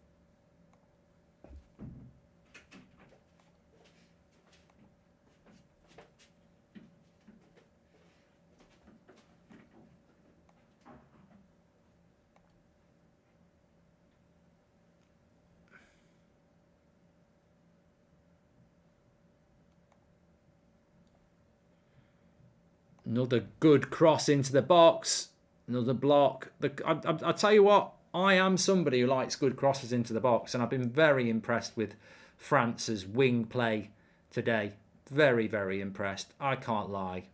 Another good cross into the box. Another block. I'll tell you what. I am somebody who likes good crosses into the box, and I've been very impressed with France's wing play today. Very, very impressed. I can't lie.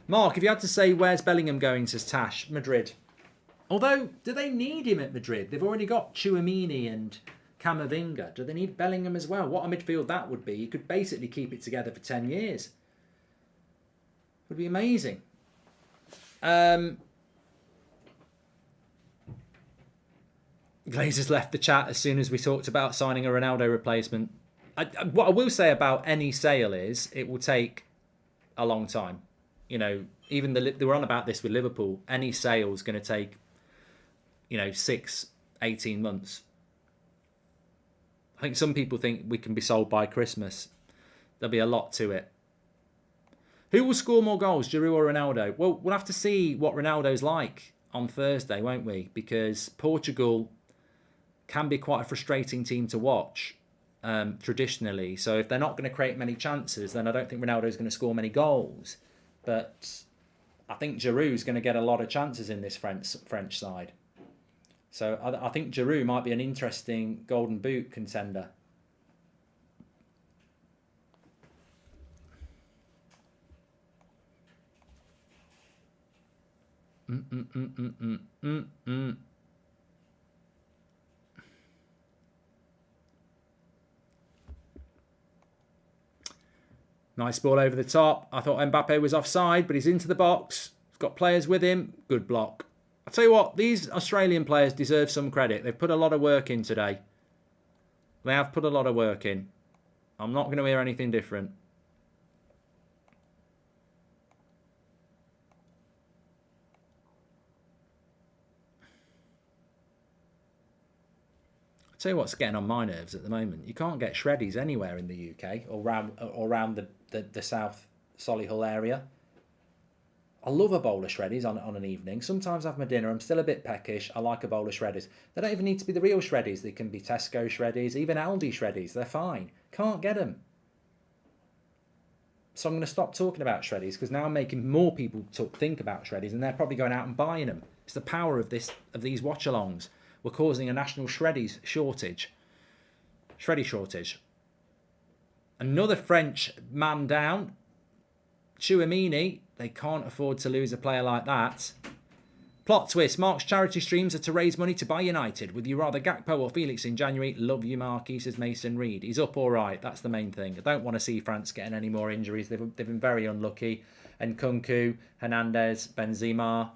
Mark, if you had to say where's Bellingham going, says Tash, Madrid. Although, do they need him at Madrid? They've already got Tchouameni and Camavinga. Do they need Bellingham as well? What a midfield that would be. You could basically keep it together for 10 years. Would be amazing. Glazers left the chat as soon as we talked about signing a Ronaldo replacement. What I will say about any sale is it will take a long time. You know, even they were on about this with Liverpool. Any sale is going to take, 6, 18 months. I think some people think we can be sold by Christmas. There'll be a lot to it. Who will score more goals, Giroud or Ronaldo? Well, we'll have to see what Ronaldo's like on Thursday, won't we? Because Portugal can be quite a frustrating team to watch traditionally. So if they're not going to create many chances, then I don't think Ronaldo's going to score many goals. But I think Giroud's going to get a lot of chances in this French side. So I think Giroud might be an interesting Golden Boot contender. Nice ball over the top. I thought Mbappe was offside, but he's into the box. He's got players with him. Good block. I'll tell you what, these Australian players deserve some credit. They've put a lot of work in today. They have put a lot of work in. I'm not going to hear anything different. I'll tell you what's getting on my nerves at the moment. You can't get shreddies anywhere in the UK or around the South Solihull area. I love a bowl of shreddies on an evening. Sometimes I have my dinner. I'm still a bit peckish. I like a bowl of shredders. They don't even need to be the real shreddies. They can be Tesco shreddies, even Aldi shreddies. They're fine. Can't get them. So I'm going to stop talking about shreddies because now I'm making more people think about shreddies and they're probably going out and buying them. It's the power of these watchalongs. We're causing a national shreddies shortage. Shreddy shortage. Another French man down. Chouamini. They can't afford to lose a player like that. Plot twist. Mark's charity streams are to raise money to buy United. Would you rather Gakpo or Felix in January? Love you, Marky, says Mason Reed. He's up all right. That's the main thing. I don't want to see France getting any more injuries. They've been very unlucky. And Nkunku, Hernandez, Benzema.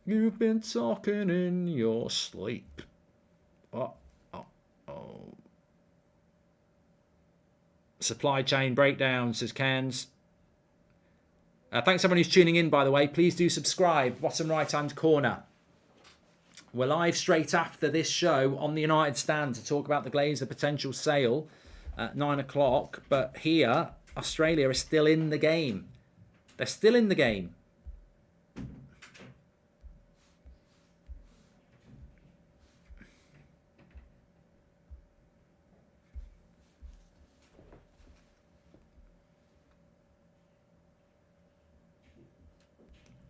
You've been talking in your sleep. Oh. Supply chain breakdown, says Cairns. Thanks everyone who's tuning in, by the way. Please do subscribe. Bottom right-hand corner. We're live straight after this show on the United Stand to talk about the Glazer potential sale at 9 o'clock. But here, Australia is still in the game. They're still in the game.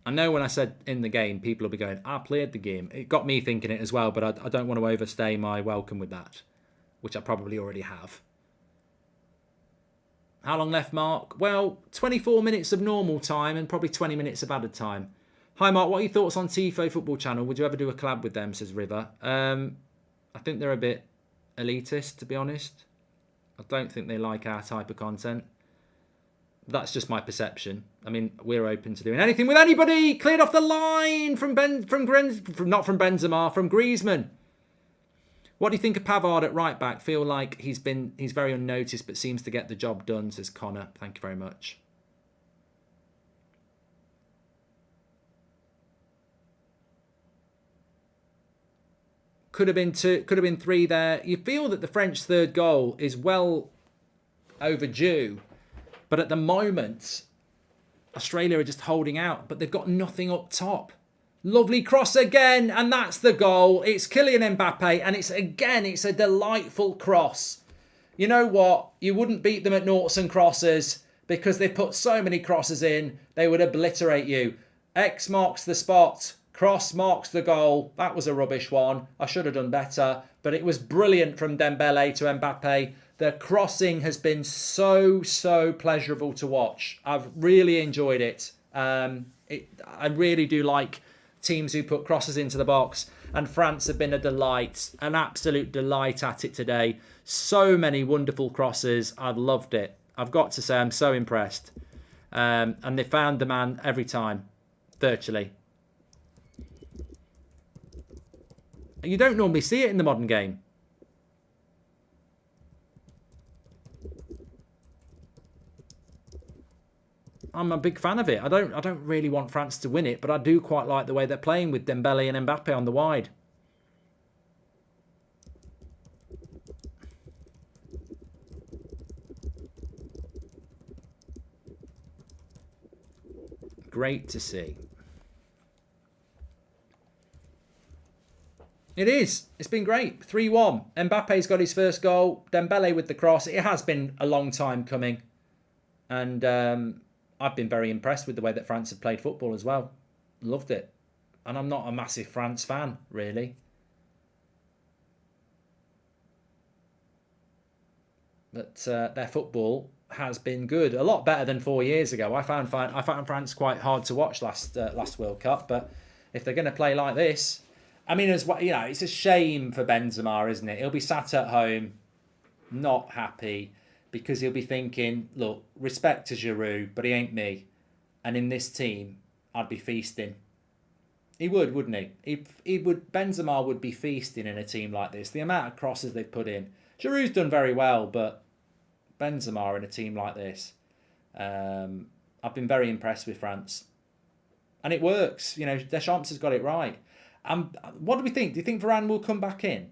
I know when I said in the game, people will be going, I played the game. It got me thinking it as well, but I don't want to overstay my welcome with that, which I probably already have. How long left, Mark? Well, 24 minutes of normal time and probably 20 minutes of added time. Hi, Mark. What are your thoughts on Tifo Football Channel? Would you ever do a collab with them, says River? I think they're a bit elitist, to be honest. I don't think they like our type of content. That's just my perception. I mean, we're open to doing anything with anybody. Cleared off the line from Griezmann. What do you think of Pavard at right back? Feel like he's very unnoticed, but seems to get the job done, says Connor. Thank you very much. Could have been two, could have been three there. You feel that the French third goal is well overdue. But at the moment, Australia are just holding out. But they've got nothing up top. Lovely cross again. And that's the goal. It's Kylian Mbappe. And it's a delightful cross. You know what? You wouldn't beat them at noughts and crosses. Because they put so many crosses in. They would obliterate you. X marks the spot. Cross marks the goal. That was a rubbish one. I should have done better. But it was brilliant from Dembele to Mbappe. The crossing has been so pleasurable to watch. I've really enjoyed it. I really do like teams who put crosses into the box. And France have been a delight, an absolute delight at it today. So many wonderful crosses. I've loved it. I've got to say, I'm so impressed. And they found the man every time, virtually. You don't normally see it in the modern game. I'm a big fan of it. I don't really want France to win it, but I do quite like the way they're playing with Dembele and Mbappe on the wide. Great to see. It is. It's been great. 3-1. Mbappe's got his first goal. Dembele with the cross. It has been a long time coming. And I've been very impressed with the way that France have played football as well. Loved it. And I'm not a massive France fan, really. but their football has been good, a lot better than 4 years ago. I found France quite hard to watch last World Cup, but if they're going to play like this, I mean, as well, you know, it's a shame for Benzema, isn't it? He'll be sat at home, not happy, because he'll be thinking, look, respect to Giroud, but he ain't me, and in this team, I'd be feasting. He would, wouldn't he? He would. Benzema would be feasting in a team like this. The amount of crosses they've put in. Giroud's done very well, but Benzema in a team like this, I've been very impressed with France, and it works. You know, Deschamps has got it right. What do we think? Do you think Varane will come back in?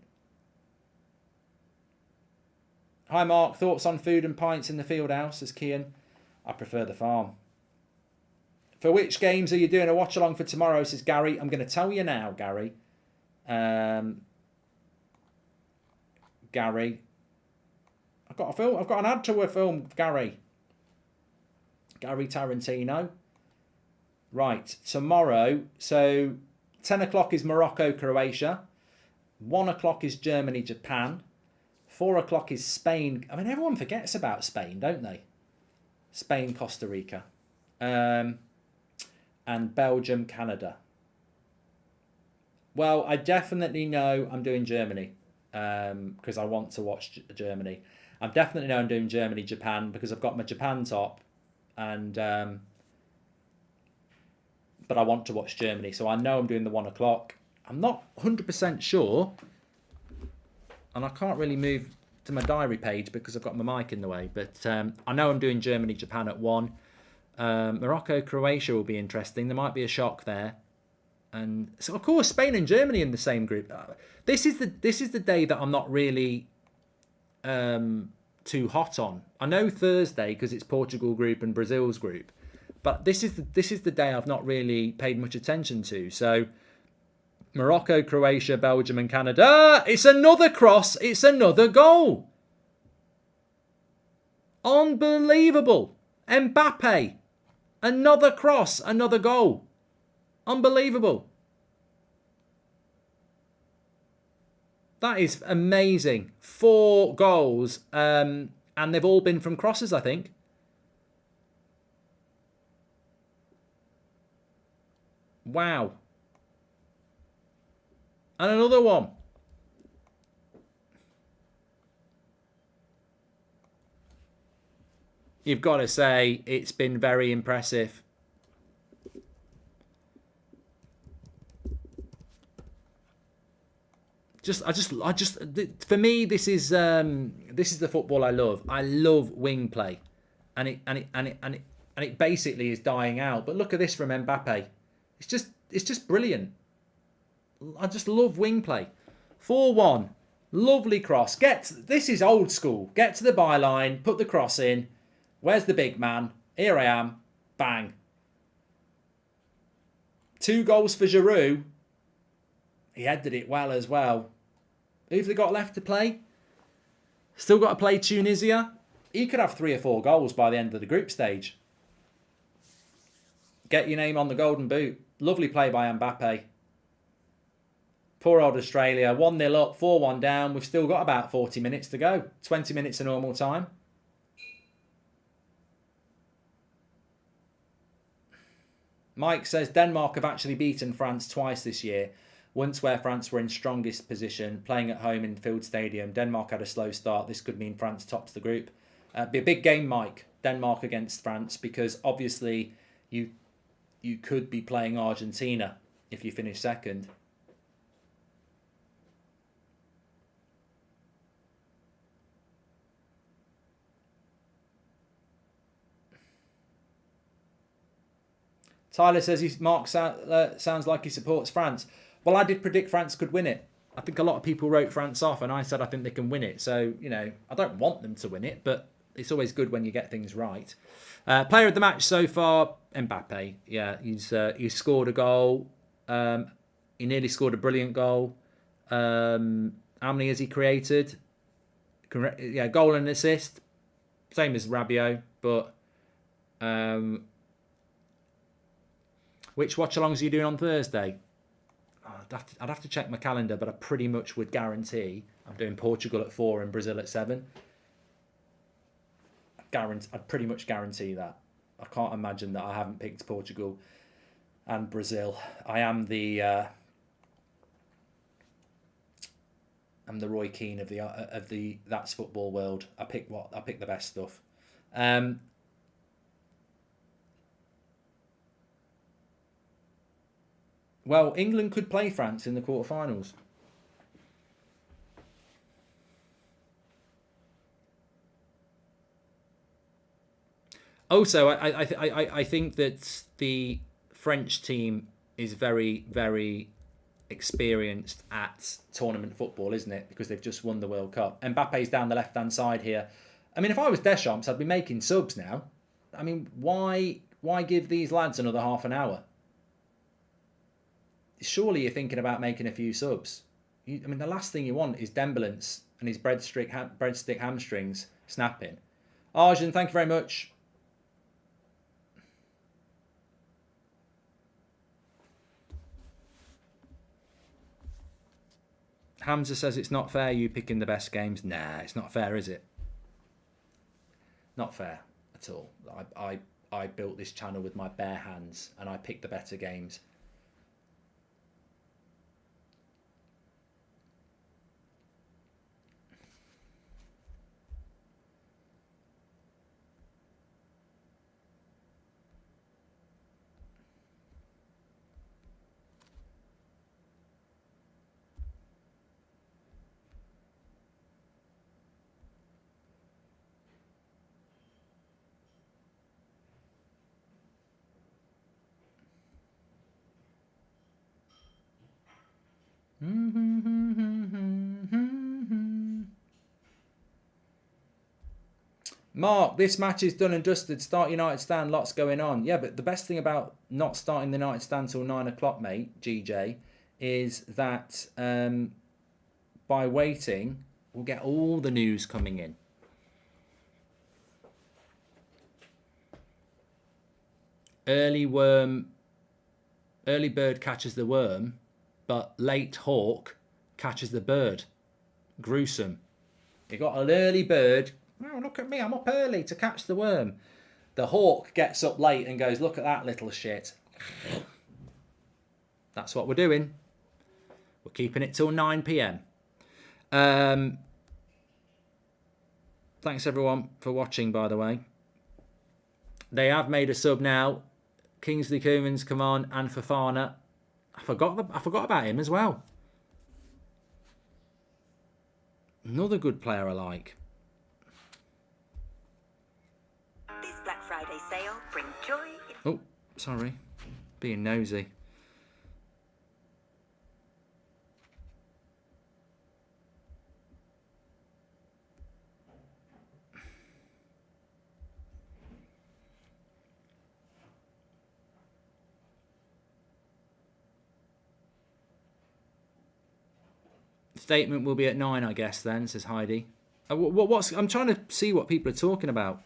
Hi Mark, thoughts on food and pints in the field house? Says Kian. I prefer the farm. For which games are you doing a watch along for tomorrow? Says Gary. I'm going to tell you now, Gary. Gary. I've got an ad to a film, Gary. Gary Tarantino. Right, tomorrow. So 10 o'clock is Morocco, Croatia. 1 o'clock is Germany, Japan. 4 o'clock is Spain. I mean, everyone forgets about Spain, don't they? Spain, Costa Rica. And Belgium, Canada. Well, I definitely know I'm doing Germany because I want to watch Germany. I definitely know I'm doing Germany, Japan because I've got my Japan top, and but I want to watch Germany, so I know I'm doing the 1 o'clock. I'm not 100% sure, and I can't really move to my diary page because I've got my mic in the way. But I know I'm doing Germany, Japan at 1. Morocco, Croatia will be interesting. There might be a shock there, and so of course Spain and Germany in the same group. This is the day that I'm not really too hot on. I know Thursday because it's Portugal group and Brazil's group, but this is the day I've not really paid much attention to. So Morocco, Croatia, Belgium, and Canada. It's another cross. It's another goal. Unbelievable. Mbappe. Another cross, another goal. Unbelievable. That is amazing. 4 goals, and they've all been from crosses, I think. Wow. And another one. You've got to say it's been very impressive. For me, this is the football I love. I love wing play, and it basically is dying out. But look at this from Mbappe. It's just brilliant. I just love wing play. 4-1, lovely cross. This is old school. Get to the byline, put the cross in. Where's the big man? Here I am. Bang. 2 goals for Giroud. He headed it well as well. Who've they got left to play? Still got to play Tunisia. He could have 3 or 4 goals by the end of the group stage. Get your name on the golden boot. Lovely play by Mbappe. Poor old Australia. 1-0 up, 4-1 down. We've still got about 40 minutes to go. 20 minutes of normal time. Mike says Denmark have actually beaten France twice this year. Once where France were in strongest position, playing at home in Field Stadium. Denmark had a slow start. This could mean France tops the group. Be a big game, Mike. Denmark against France, because obviously you could be playing Argentina if you finish second. Tyler says Mark sounds like he supports France. Well, I did predict France could win it. I think a lot of people wrote France off, and I said I think they can win it. So, you know, I don't want them to win it, but it's always good when you get things right. Player of the match so far, Mbappe. Yeah, he's scored a goal. He nearly scored a brilliant goal. How many has he created? Yeah, goal and assist. Same as Rabiot, but which watch-alongs are you doing on Thursday? I'd have to check my calendar, but I pretty much would guarantee I'm doing Portugal at 4 and Brazil at 7. I'd pretty much guarantee that. I can't imagine that I haven't picked Portugal and Brazil. I'm the Roy Keane of the That's Football world. I pick the best stuff. Well, England could play France in the quarterfinals. Also, I think that the French team is very, very experienced at tournament football, isn't it? Because they've just won the World Cup. Mbappe's down the left-hand side here. I mean, if I was Deschamps, I'd be making subs now. I mean, why give these lads another half an hour? Surely you're thinking about making a few subs. I mean, the last thing you want is Dembélé and his breadstick hamstrings snapping. Arjun, thank you very much. Hamza says it's not fair you picking the best games. Nah, it's not fair, is it? Not fair at all. I built this channel with my bare hands and I picked the better games. Mark, this match is done and dusted. Start United stand, lots going on. Yeah, but the best thing about not starting the United stand till 9 o'clock, mate, GJ, is that by waiting, we'll get all the news coming in. Early bird catches the worm, but late hawk catches the bird. Gruesome. You got an early bird. Oh, look at me, I'm up early to catch the worm. The hawk gets up late and goes, look at that little shit. That's what we're doing. We're keeping it till 9 p.m. Thanks everyone for watching, by the way. They have made a sub now. Kingsley Coman's come on, and Fofana. I forgot about him as well. Another good player I like. This Black Friday sale bring joy. Oh, sorry. Being nosy. Statement will be at 9, I guess, then, says Heidi. I'm trying to see what people are talking about.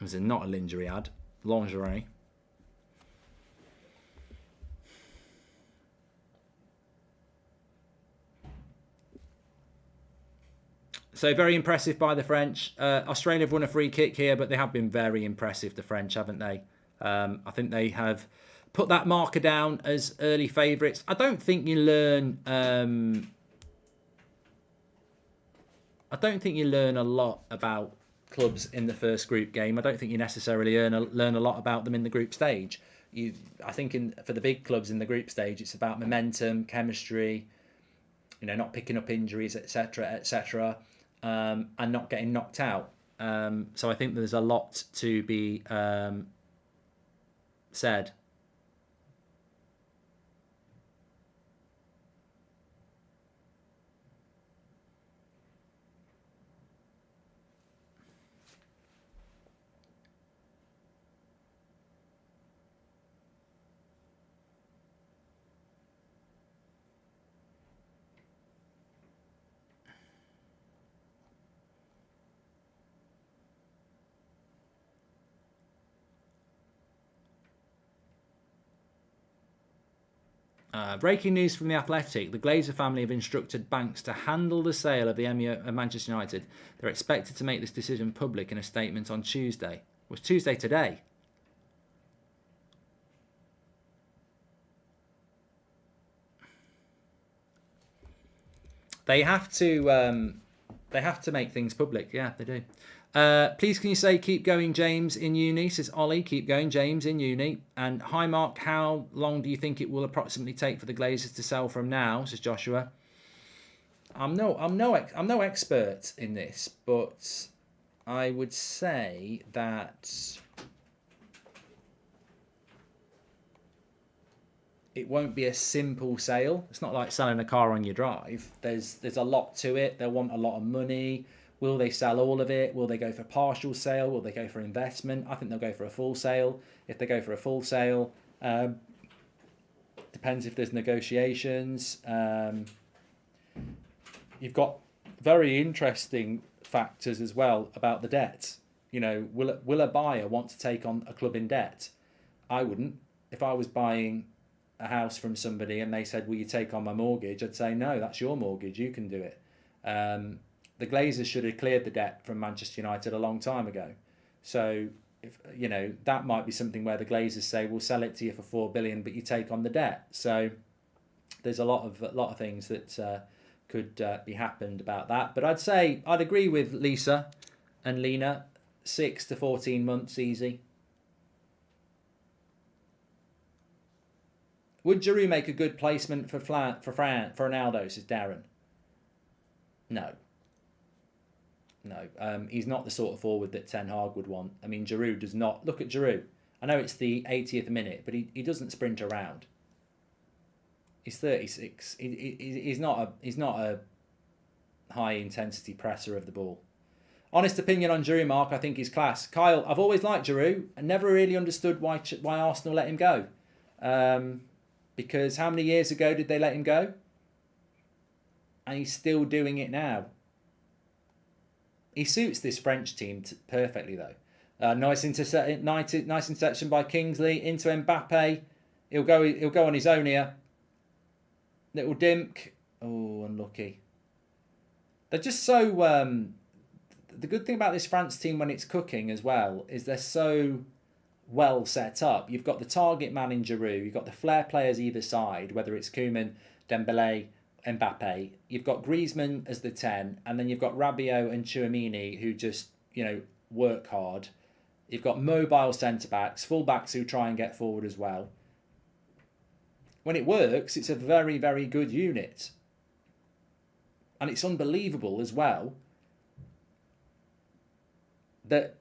As in, not a lingerie ad. Lingerie. So very impressive by the French. Australia have won a free kick here, but they have been very impressive, the French, haven't they? I think they have put that marker down as early favourites. I don't think you learn. I don't think you learn a lot about clubs in the first group game. I don't think you necessarily learn a lot about them in the group stage. I think for the big clubs in the group stage, it's about momentum, chemistry, not picking up injuries, etc., etc., and not getting knocked out. So I think there's a lot to be said. Breaking news from The Athletic. The Glazer family have instructed banks to handle the sale of the Emir of Manchester United. They're expected to make this decision public in a statement on Tuesday. It was Tuesday today. They have to make things public. Yeah, they do. Please can you say keep going James in uni, says Ollie. Keep going James in uni. And hi Mark, how long do you think it will approximately take for the Glazers to sell from now, says Joshua. I'm no expert in this, but I would say that it won't be a simple sale. It's not like selling a car on your drive. There's a lot to it. They'll want a lot of money. Will they sell all of it? Will they go for partial sale? Will they go for investment? I think they'll go for a full sale. If they go for a full sale, depends if there's negotiations. You've got very interesting factors as well about the debt. You know, will a buyer want to take on a club in debt? I wouldn't. If I was buying a house from somebody and they said, will you take on my mortgage? I'd say, no, that's your mortgage. You can do it. The Glazers should have cleared the debt from Manchester United a long time ago. So, if you know, that might be something where the Glazers say, we'll sell it to you for $4 billion, but you take on the debt. So there's a lot of things that could be happened about that. But I'd agree with Lisa and Lena, 6 to 14 months easy. Would Giroud make a good placement for Ronaldo, says Darren? No. He's not the sort of forward that Ten Hag would want. I mean, Giroud does not. Look at Giroud. I know it's the 80th minute, but he doesn't sprint around. He's 36. He's not a high intensity presser of the ball. Honest opinion on Giroud, Mark. I think he's class. Kyle, I've always liked Giroud. I never really understood why Arsenal let him go. Because how many years ago did they let him go? And he's still doing it now. He suits this French team perfectly, though. Nice interception by Kingsley into Mbappe. He'll go on his own here. Little Dink. Oh, unlucky. They're just so. The good thing about this France team when it's cooking as well is they're so well set up. You've got the target man in Giroud. You've got the flair players either side, whether it's Koeman, Dembele, Mbappe. You've got Griezmann as the 10, and then you've got Rabiot and Tchouaméni who just, work hard. You've got mobile centre-backs, full-backs who try and get forward as well. When it works, it's a very, very good unit. And it's unbelievable as well that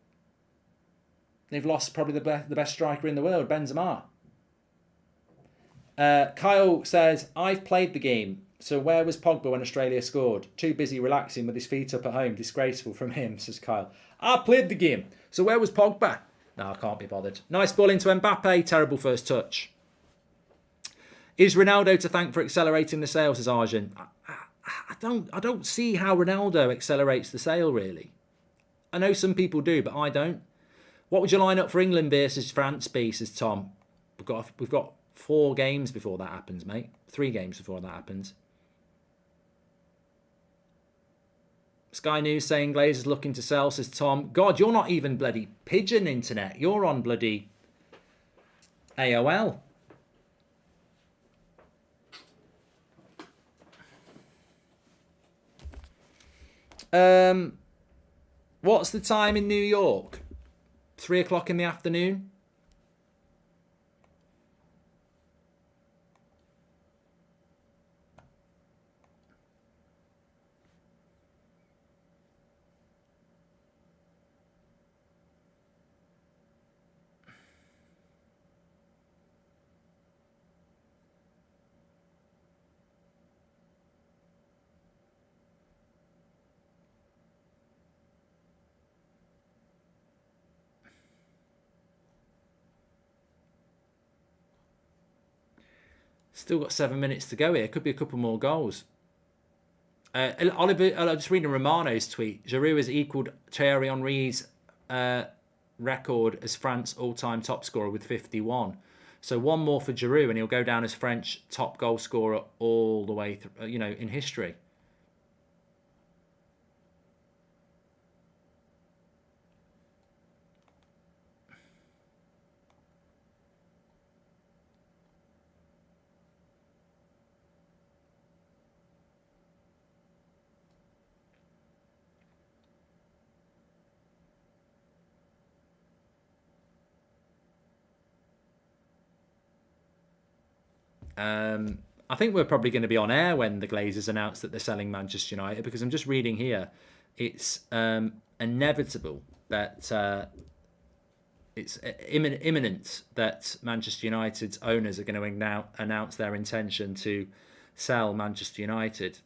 they've lost probably the best striker in the world, Benzema. Kyle says, I've played the game. So where was Pogba when Australia scored? Too busy relaxing with his feet up at home. Disgraceful from him, says Kyle. I played the game. So where was Pogba? No, I can't be bothered. Nice ball into Mbappe. Terrible first touch. Is Ronaldo to thank for accelerating the sale, says Arjun? I don't see how Ronaldo accelerates the sale, really. I know some people do, but I don't. What would you line up for England versus France B, says Tom? We've got 4 games before that happens, mate. 3 games before that happens. Sky News saying Glazers looking to sell, says Tom. God, you're not even bloody pigeon internet. You're on bloody AOL. What's the time in New York? 3 o'clock in the afternoon? Still got 7 minutes to go here. Could be a couple more goals. Oliver, I'm just reading Romano's tweet. Giroud has equalled Thierry Henry's record as France's all-time top scorer with 51. So one more for Giroud, and he'll go down as French top goal scorer all the way through, in history. I think we're probably going to be on air when the Glazers announce that they're selling Manchester United, because I'm just reading here. It's inevitable that it's imminent that Manchester United's owners are going to announce their intention to sell Manchester United.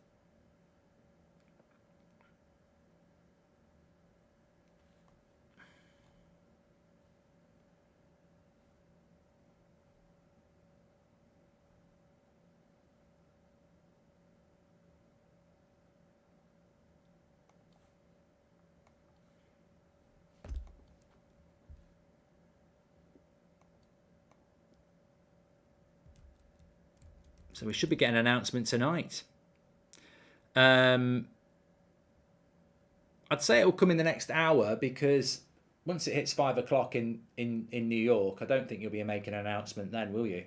So we should be getting an announcement tonight. I'd say it will come in the next hour, because once it hits 5 o'clock in New York, I don't think you'll be making an announcement then, will you?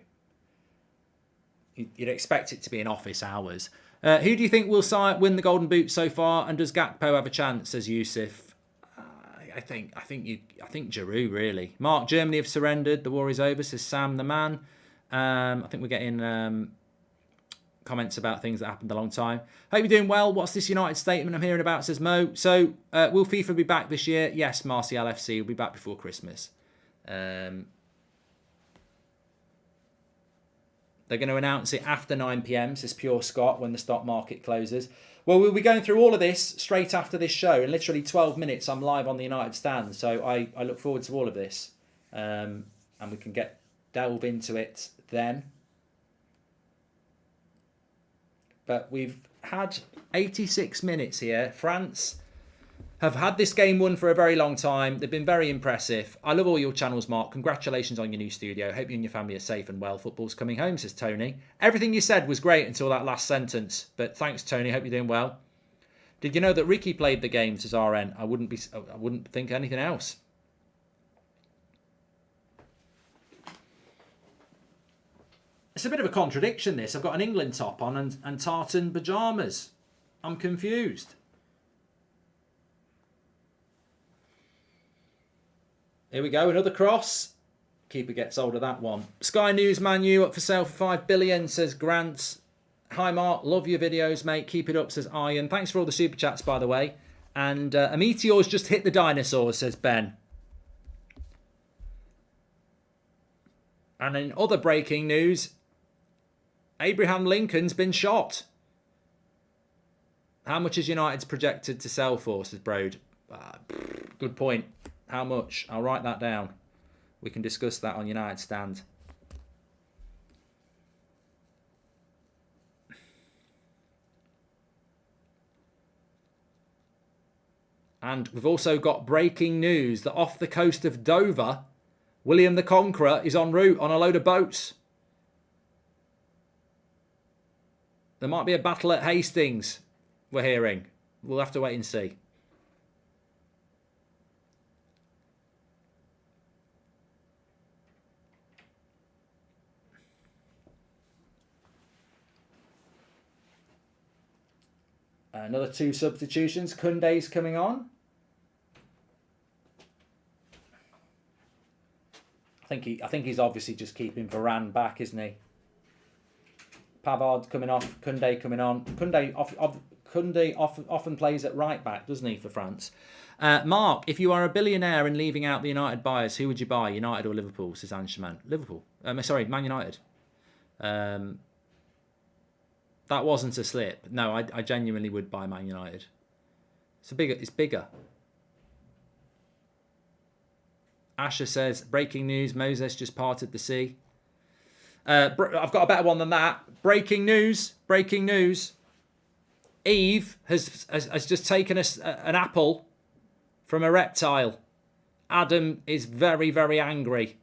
You'd expect it to be in office hours. Who do you think will win the Golden Boot so far, and does Gakpo have a chance? Says Yusuf. I think Giroud, really. Mark, Germany have surrendered. The war is over. Says Sam the man. I think we're getting comments about things that happened a long time. Hope you're doing well. What's this United statement I'm hearing about? Says Mo. So will FIFA be back this year? Yes, Martial FC will be back before Christmas. They're going to announce it after 9 p.m, says Pure Scott, when the stock market closes. Well, we'll be going through all of this straight after this show. In literally 12 minutes, I'm live on the United stand. So I look forward to all of this. And we can delve into it then. But we've had 86 minutes here. France have had this game won for a very long time. They've been very impressive. I love all your channels, Mark. Congratulations on your new studio. Hope you and your family are safe and well. Football's coming home, says Tony. Everything you said was great until that last sentence. But thanks, Tony. Hope you're doing well. Did you know that Ricky played the game, says RN? I wouldn't think anything else. It's a bit of a contradiction, this. I've got an England top on and tartan pyjamas. I'm confused. Here we go, another cross. Keeper gets hold of that one. Sky News Man U up for sale for 5 billion, says Grant. Hi Mark, love your videos, mate. Keep it up, says Iron. Thanks for all the super chats, by the way. And a meteor's just hit the dinosaurs, says Ben. And in other breaking news, Abraham Lincoln's been shot. How much is United's projected to sell for, says Broad? Good point. How much? I'll write that down. We can discuss that on United Stand. And we've also got breaking news that off the coast of Dover, William the Conqueror is en route on a load of boats. There might be a battle at Hastings, we're hearing. We'll have to wait and see. Another 2 substitutions. Koundé's coming on. I think he's obviously just keeping Varane back, isn't he? Pavard coming off, Koundé coming on. Koundé often plays at right back, doesn't he, for France? Mark, if you are a billionaire and leaving out the United buyers, who would you buy, United or Liverpool? Says Anshaman. Liverpool. Sorry, Man United. That wasn't a slip. No, I genuinely would buy Man United. It's bigger. Asher says, breaking news, Moses just parted the sea. I've got a better one than that. Breaking news. Eve has just taken an apple from a reptile. Adam is very, very angry.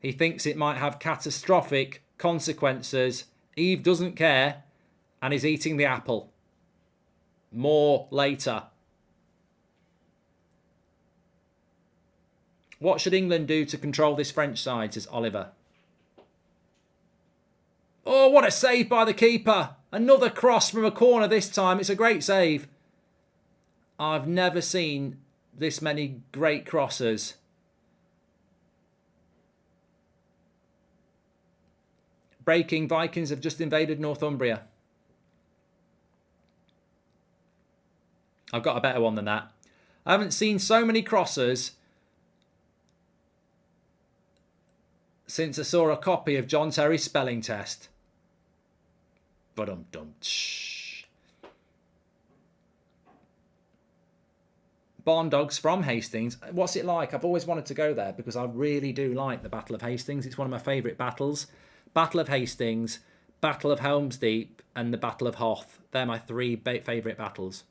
He thinks it might have catastrophic consequences. Eve doesn't care and is eating the apple. More later. What should England do to control this French side, says Oliver. Oh, what a save by the keeper. Another cross from a corner this time. It's a great save. I've never seen this many great crosses. Breaking, Vikings have just invaded Northumbria. I've got a better one than that. I haven't seen so many crosses since I saw a copy of John Terry's spelling test. Barn Dogs from Hastings. What's it like? I've always wanted to go there because I really do like the Battle of Hastings. It's one of my favourite battles. Battle of Hastings, Battle of Helm's Deep, and the Battle of Hoth. They're my three favourite battles.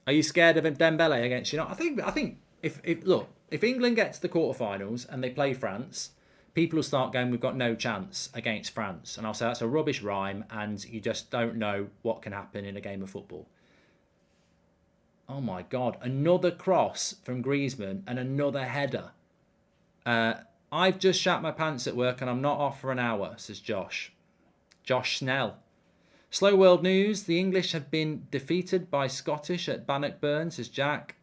Are you scared of Dembele against United? I think if England get to the quarterfinals and they play France, people will start going, we've got no chance against France. And I'll say that's a rubbish rhyme and you just don't know what can happen in a game of football. Oh my God, another cross from Griezmann and another header. I've just shat my pants at work and I'm not off for an hour, says Josh. Josh Snell. Slow world news. The English have been defeated by Scottish at Bannockburn, says Jack.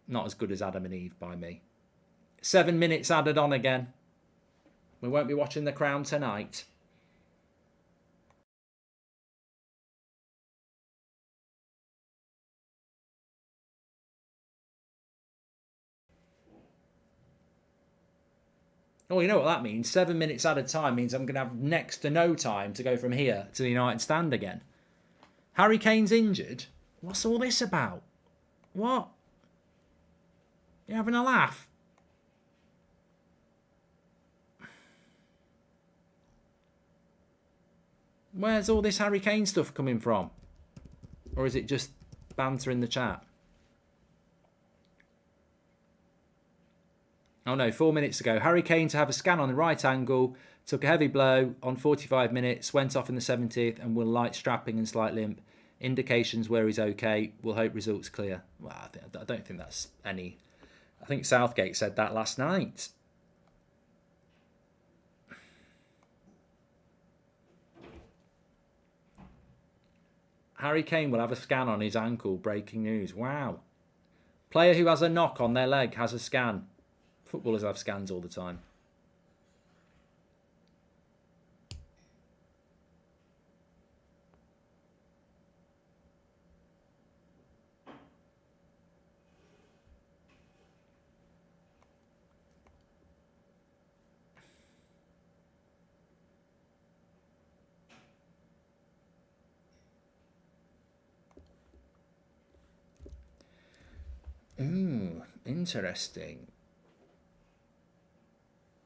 Not as good as Adam and Eve by me. 7 minutes added on again. We won't be watching The Crown tonight. Oh, you know what that means? 7 minutes added time means I'm going to have next to no time to go from here to the United Stand again. Harry Kane's injured? What's all this about? What? You having a laugh? Where's all this Harry Kane stuff coming from? Or is it just banter in the chat? Oh no, 4 minutes ago. Harry Kane to have a scan on the right angle, took a heavy blow on 45 minutes, went off in the 70th and will light strapping and slight limp. Indications where he's okay. We'll hope results clear. Well, I don't think that's any... I think Southgate said that last night. Harry Kane will have a scan on his ankle. Breaking news. Wow. Player who has a knock on their leg has a scan. Footballers have scans all the time. Ooh, interesting.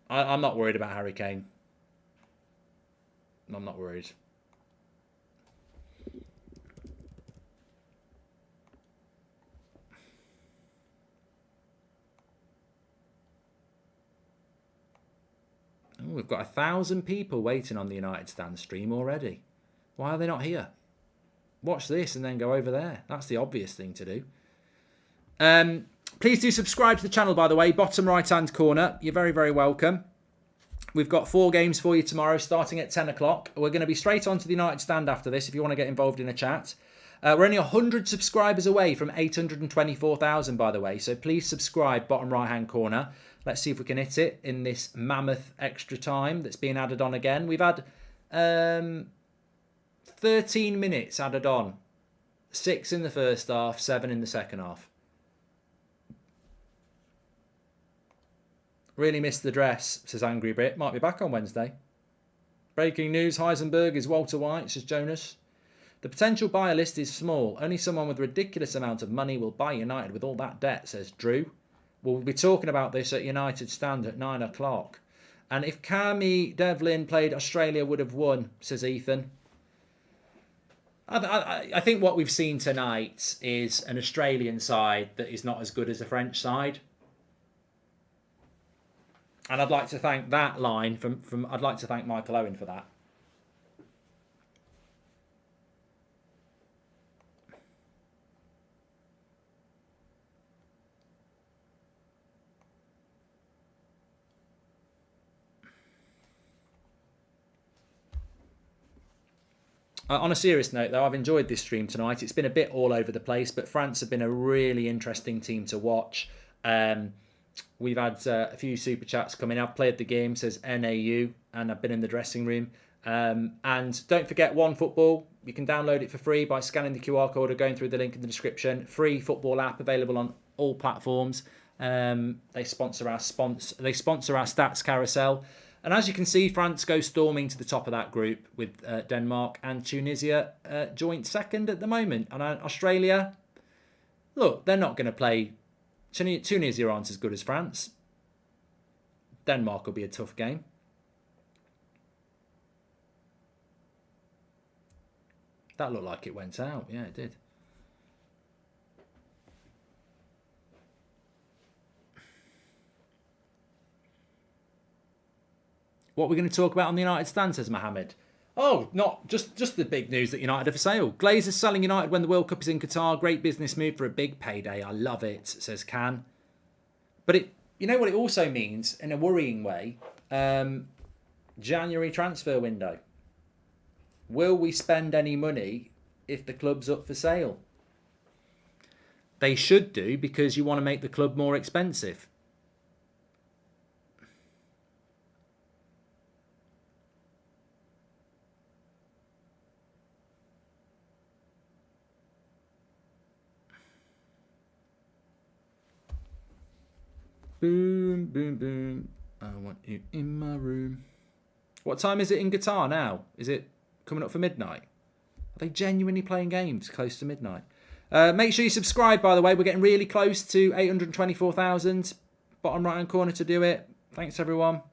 I'm not worried about Harry Kane. I'm not worried. Oh, we've got 1,000 people waiting on the United Stand stream already. Why are they not here? Watch this and then go over there. That's the obvious thing to do. Please do subscribe to the channel, by the way. Bottom right-hand corner. You're very, very welcome. We've got 4 games for you tomorrow, starting at 10 o'clock. We're going to be straight on to the United Stand after this, if you want to get involved in a chat. We're only 100 subscribers away from 824,000, by the way. So please subscribe, bottom right-hand corner. Let's see if we can hit it in this mammoth extra time that's being added on again. We've had 13 minutes added on. 6 in the first half, 7 in the second half. Really missed the dress, says Angry Brit. Might be back on Wednesday. Breaking news, Heisenberg is Walter White, says Jonas. The potential buyer list is small. Only someone with a ridiculous amount of money will buy United with all that debt, says Drew. We'll be talking about this at United Stand at 9 o'clock. And if Cammy Devlin played, Australia would have won, says Ethan. I think what we've seen tonight is an Australian side that is not as good as a French side. And I'd like to thank that line I'd like to thank Michael Owen for that. On a serious note, though, I've enjoyed this stream tonight. It's been a bit all over the place, but France have been a really interesting team to watch. We've had a few super chats coming. I've played the game, says NAU, and I've been in the dressing room. And don't forget OneFootball. You can download it for free by scanning the QR code or going through the link in the description. Free football app available on all platforms. They sponsor our stats carousel. And as you can see, France goes storming to the top of that group with Denmark and Tunisia joint second at the moment. And Australia, look, they're not going to play. Tunisia aren't as good as France. Denmark will be a tough game. That looked like it went out. Yeah, it did. What are we going to talk about on the United Stand, says Mohammed. Oh, not just the big news that United are for sale. Glazers selling United when the World Cup is in Qatar. Great business move for a big payday. I love it, says Can. But you know what it also means, in a worrying way? January transfer window. Will we spend any money if the club's up for sale? They should do, because you want to make the club more expensive. Boom, boom, boom. I want you in my room. What time is it in Qatar now? Is it coming up for midnight? Are they genuinely playing games close to midnight? Make sure you subscribe, by the way. We're getting really close to 824,000. Bottom right-hand corner to do it. Thanks, everyone.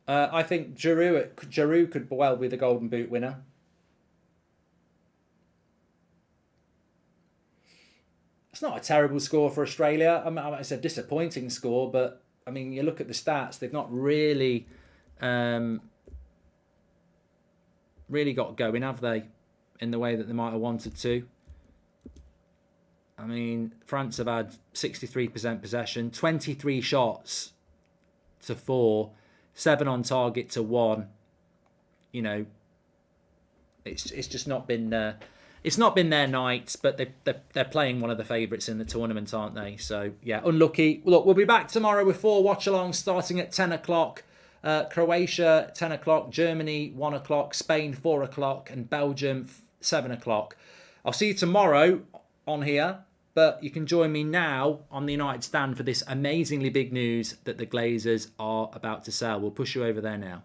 I think Giroud could well be the Golden Boot winner. It's not a terrible score for Australia. I mean, it's a disappointing score, but I mean, you look at the stats; they've not really, really got going, have they? In the way that they might have wanted to. I mean, France have had 63% possession, 23 shots to 4. 7 on target to 1. You know, it's just not been it's not been their night, but they're playing one of the favourites in the tournament, aren't they? So yeah, unlucky. Look, we'll be back tomorrow with 4 watch-alongs starting at 10 o'clock. Croatia 10 o'clock, Germany 1 o'clock, Spain 4 o'clock, and Belgium 7 o'clock. I'll see you tomorrow on here. But you can join me now on the United Stand for this amazingly big news that the Glazers are about to sell. We'll push you over there now.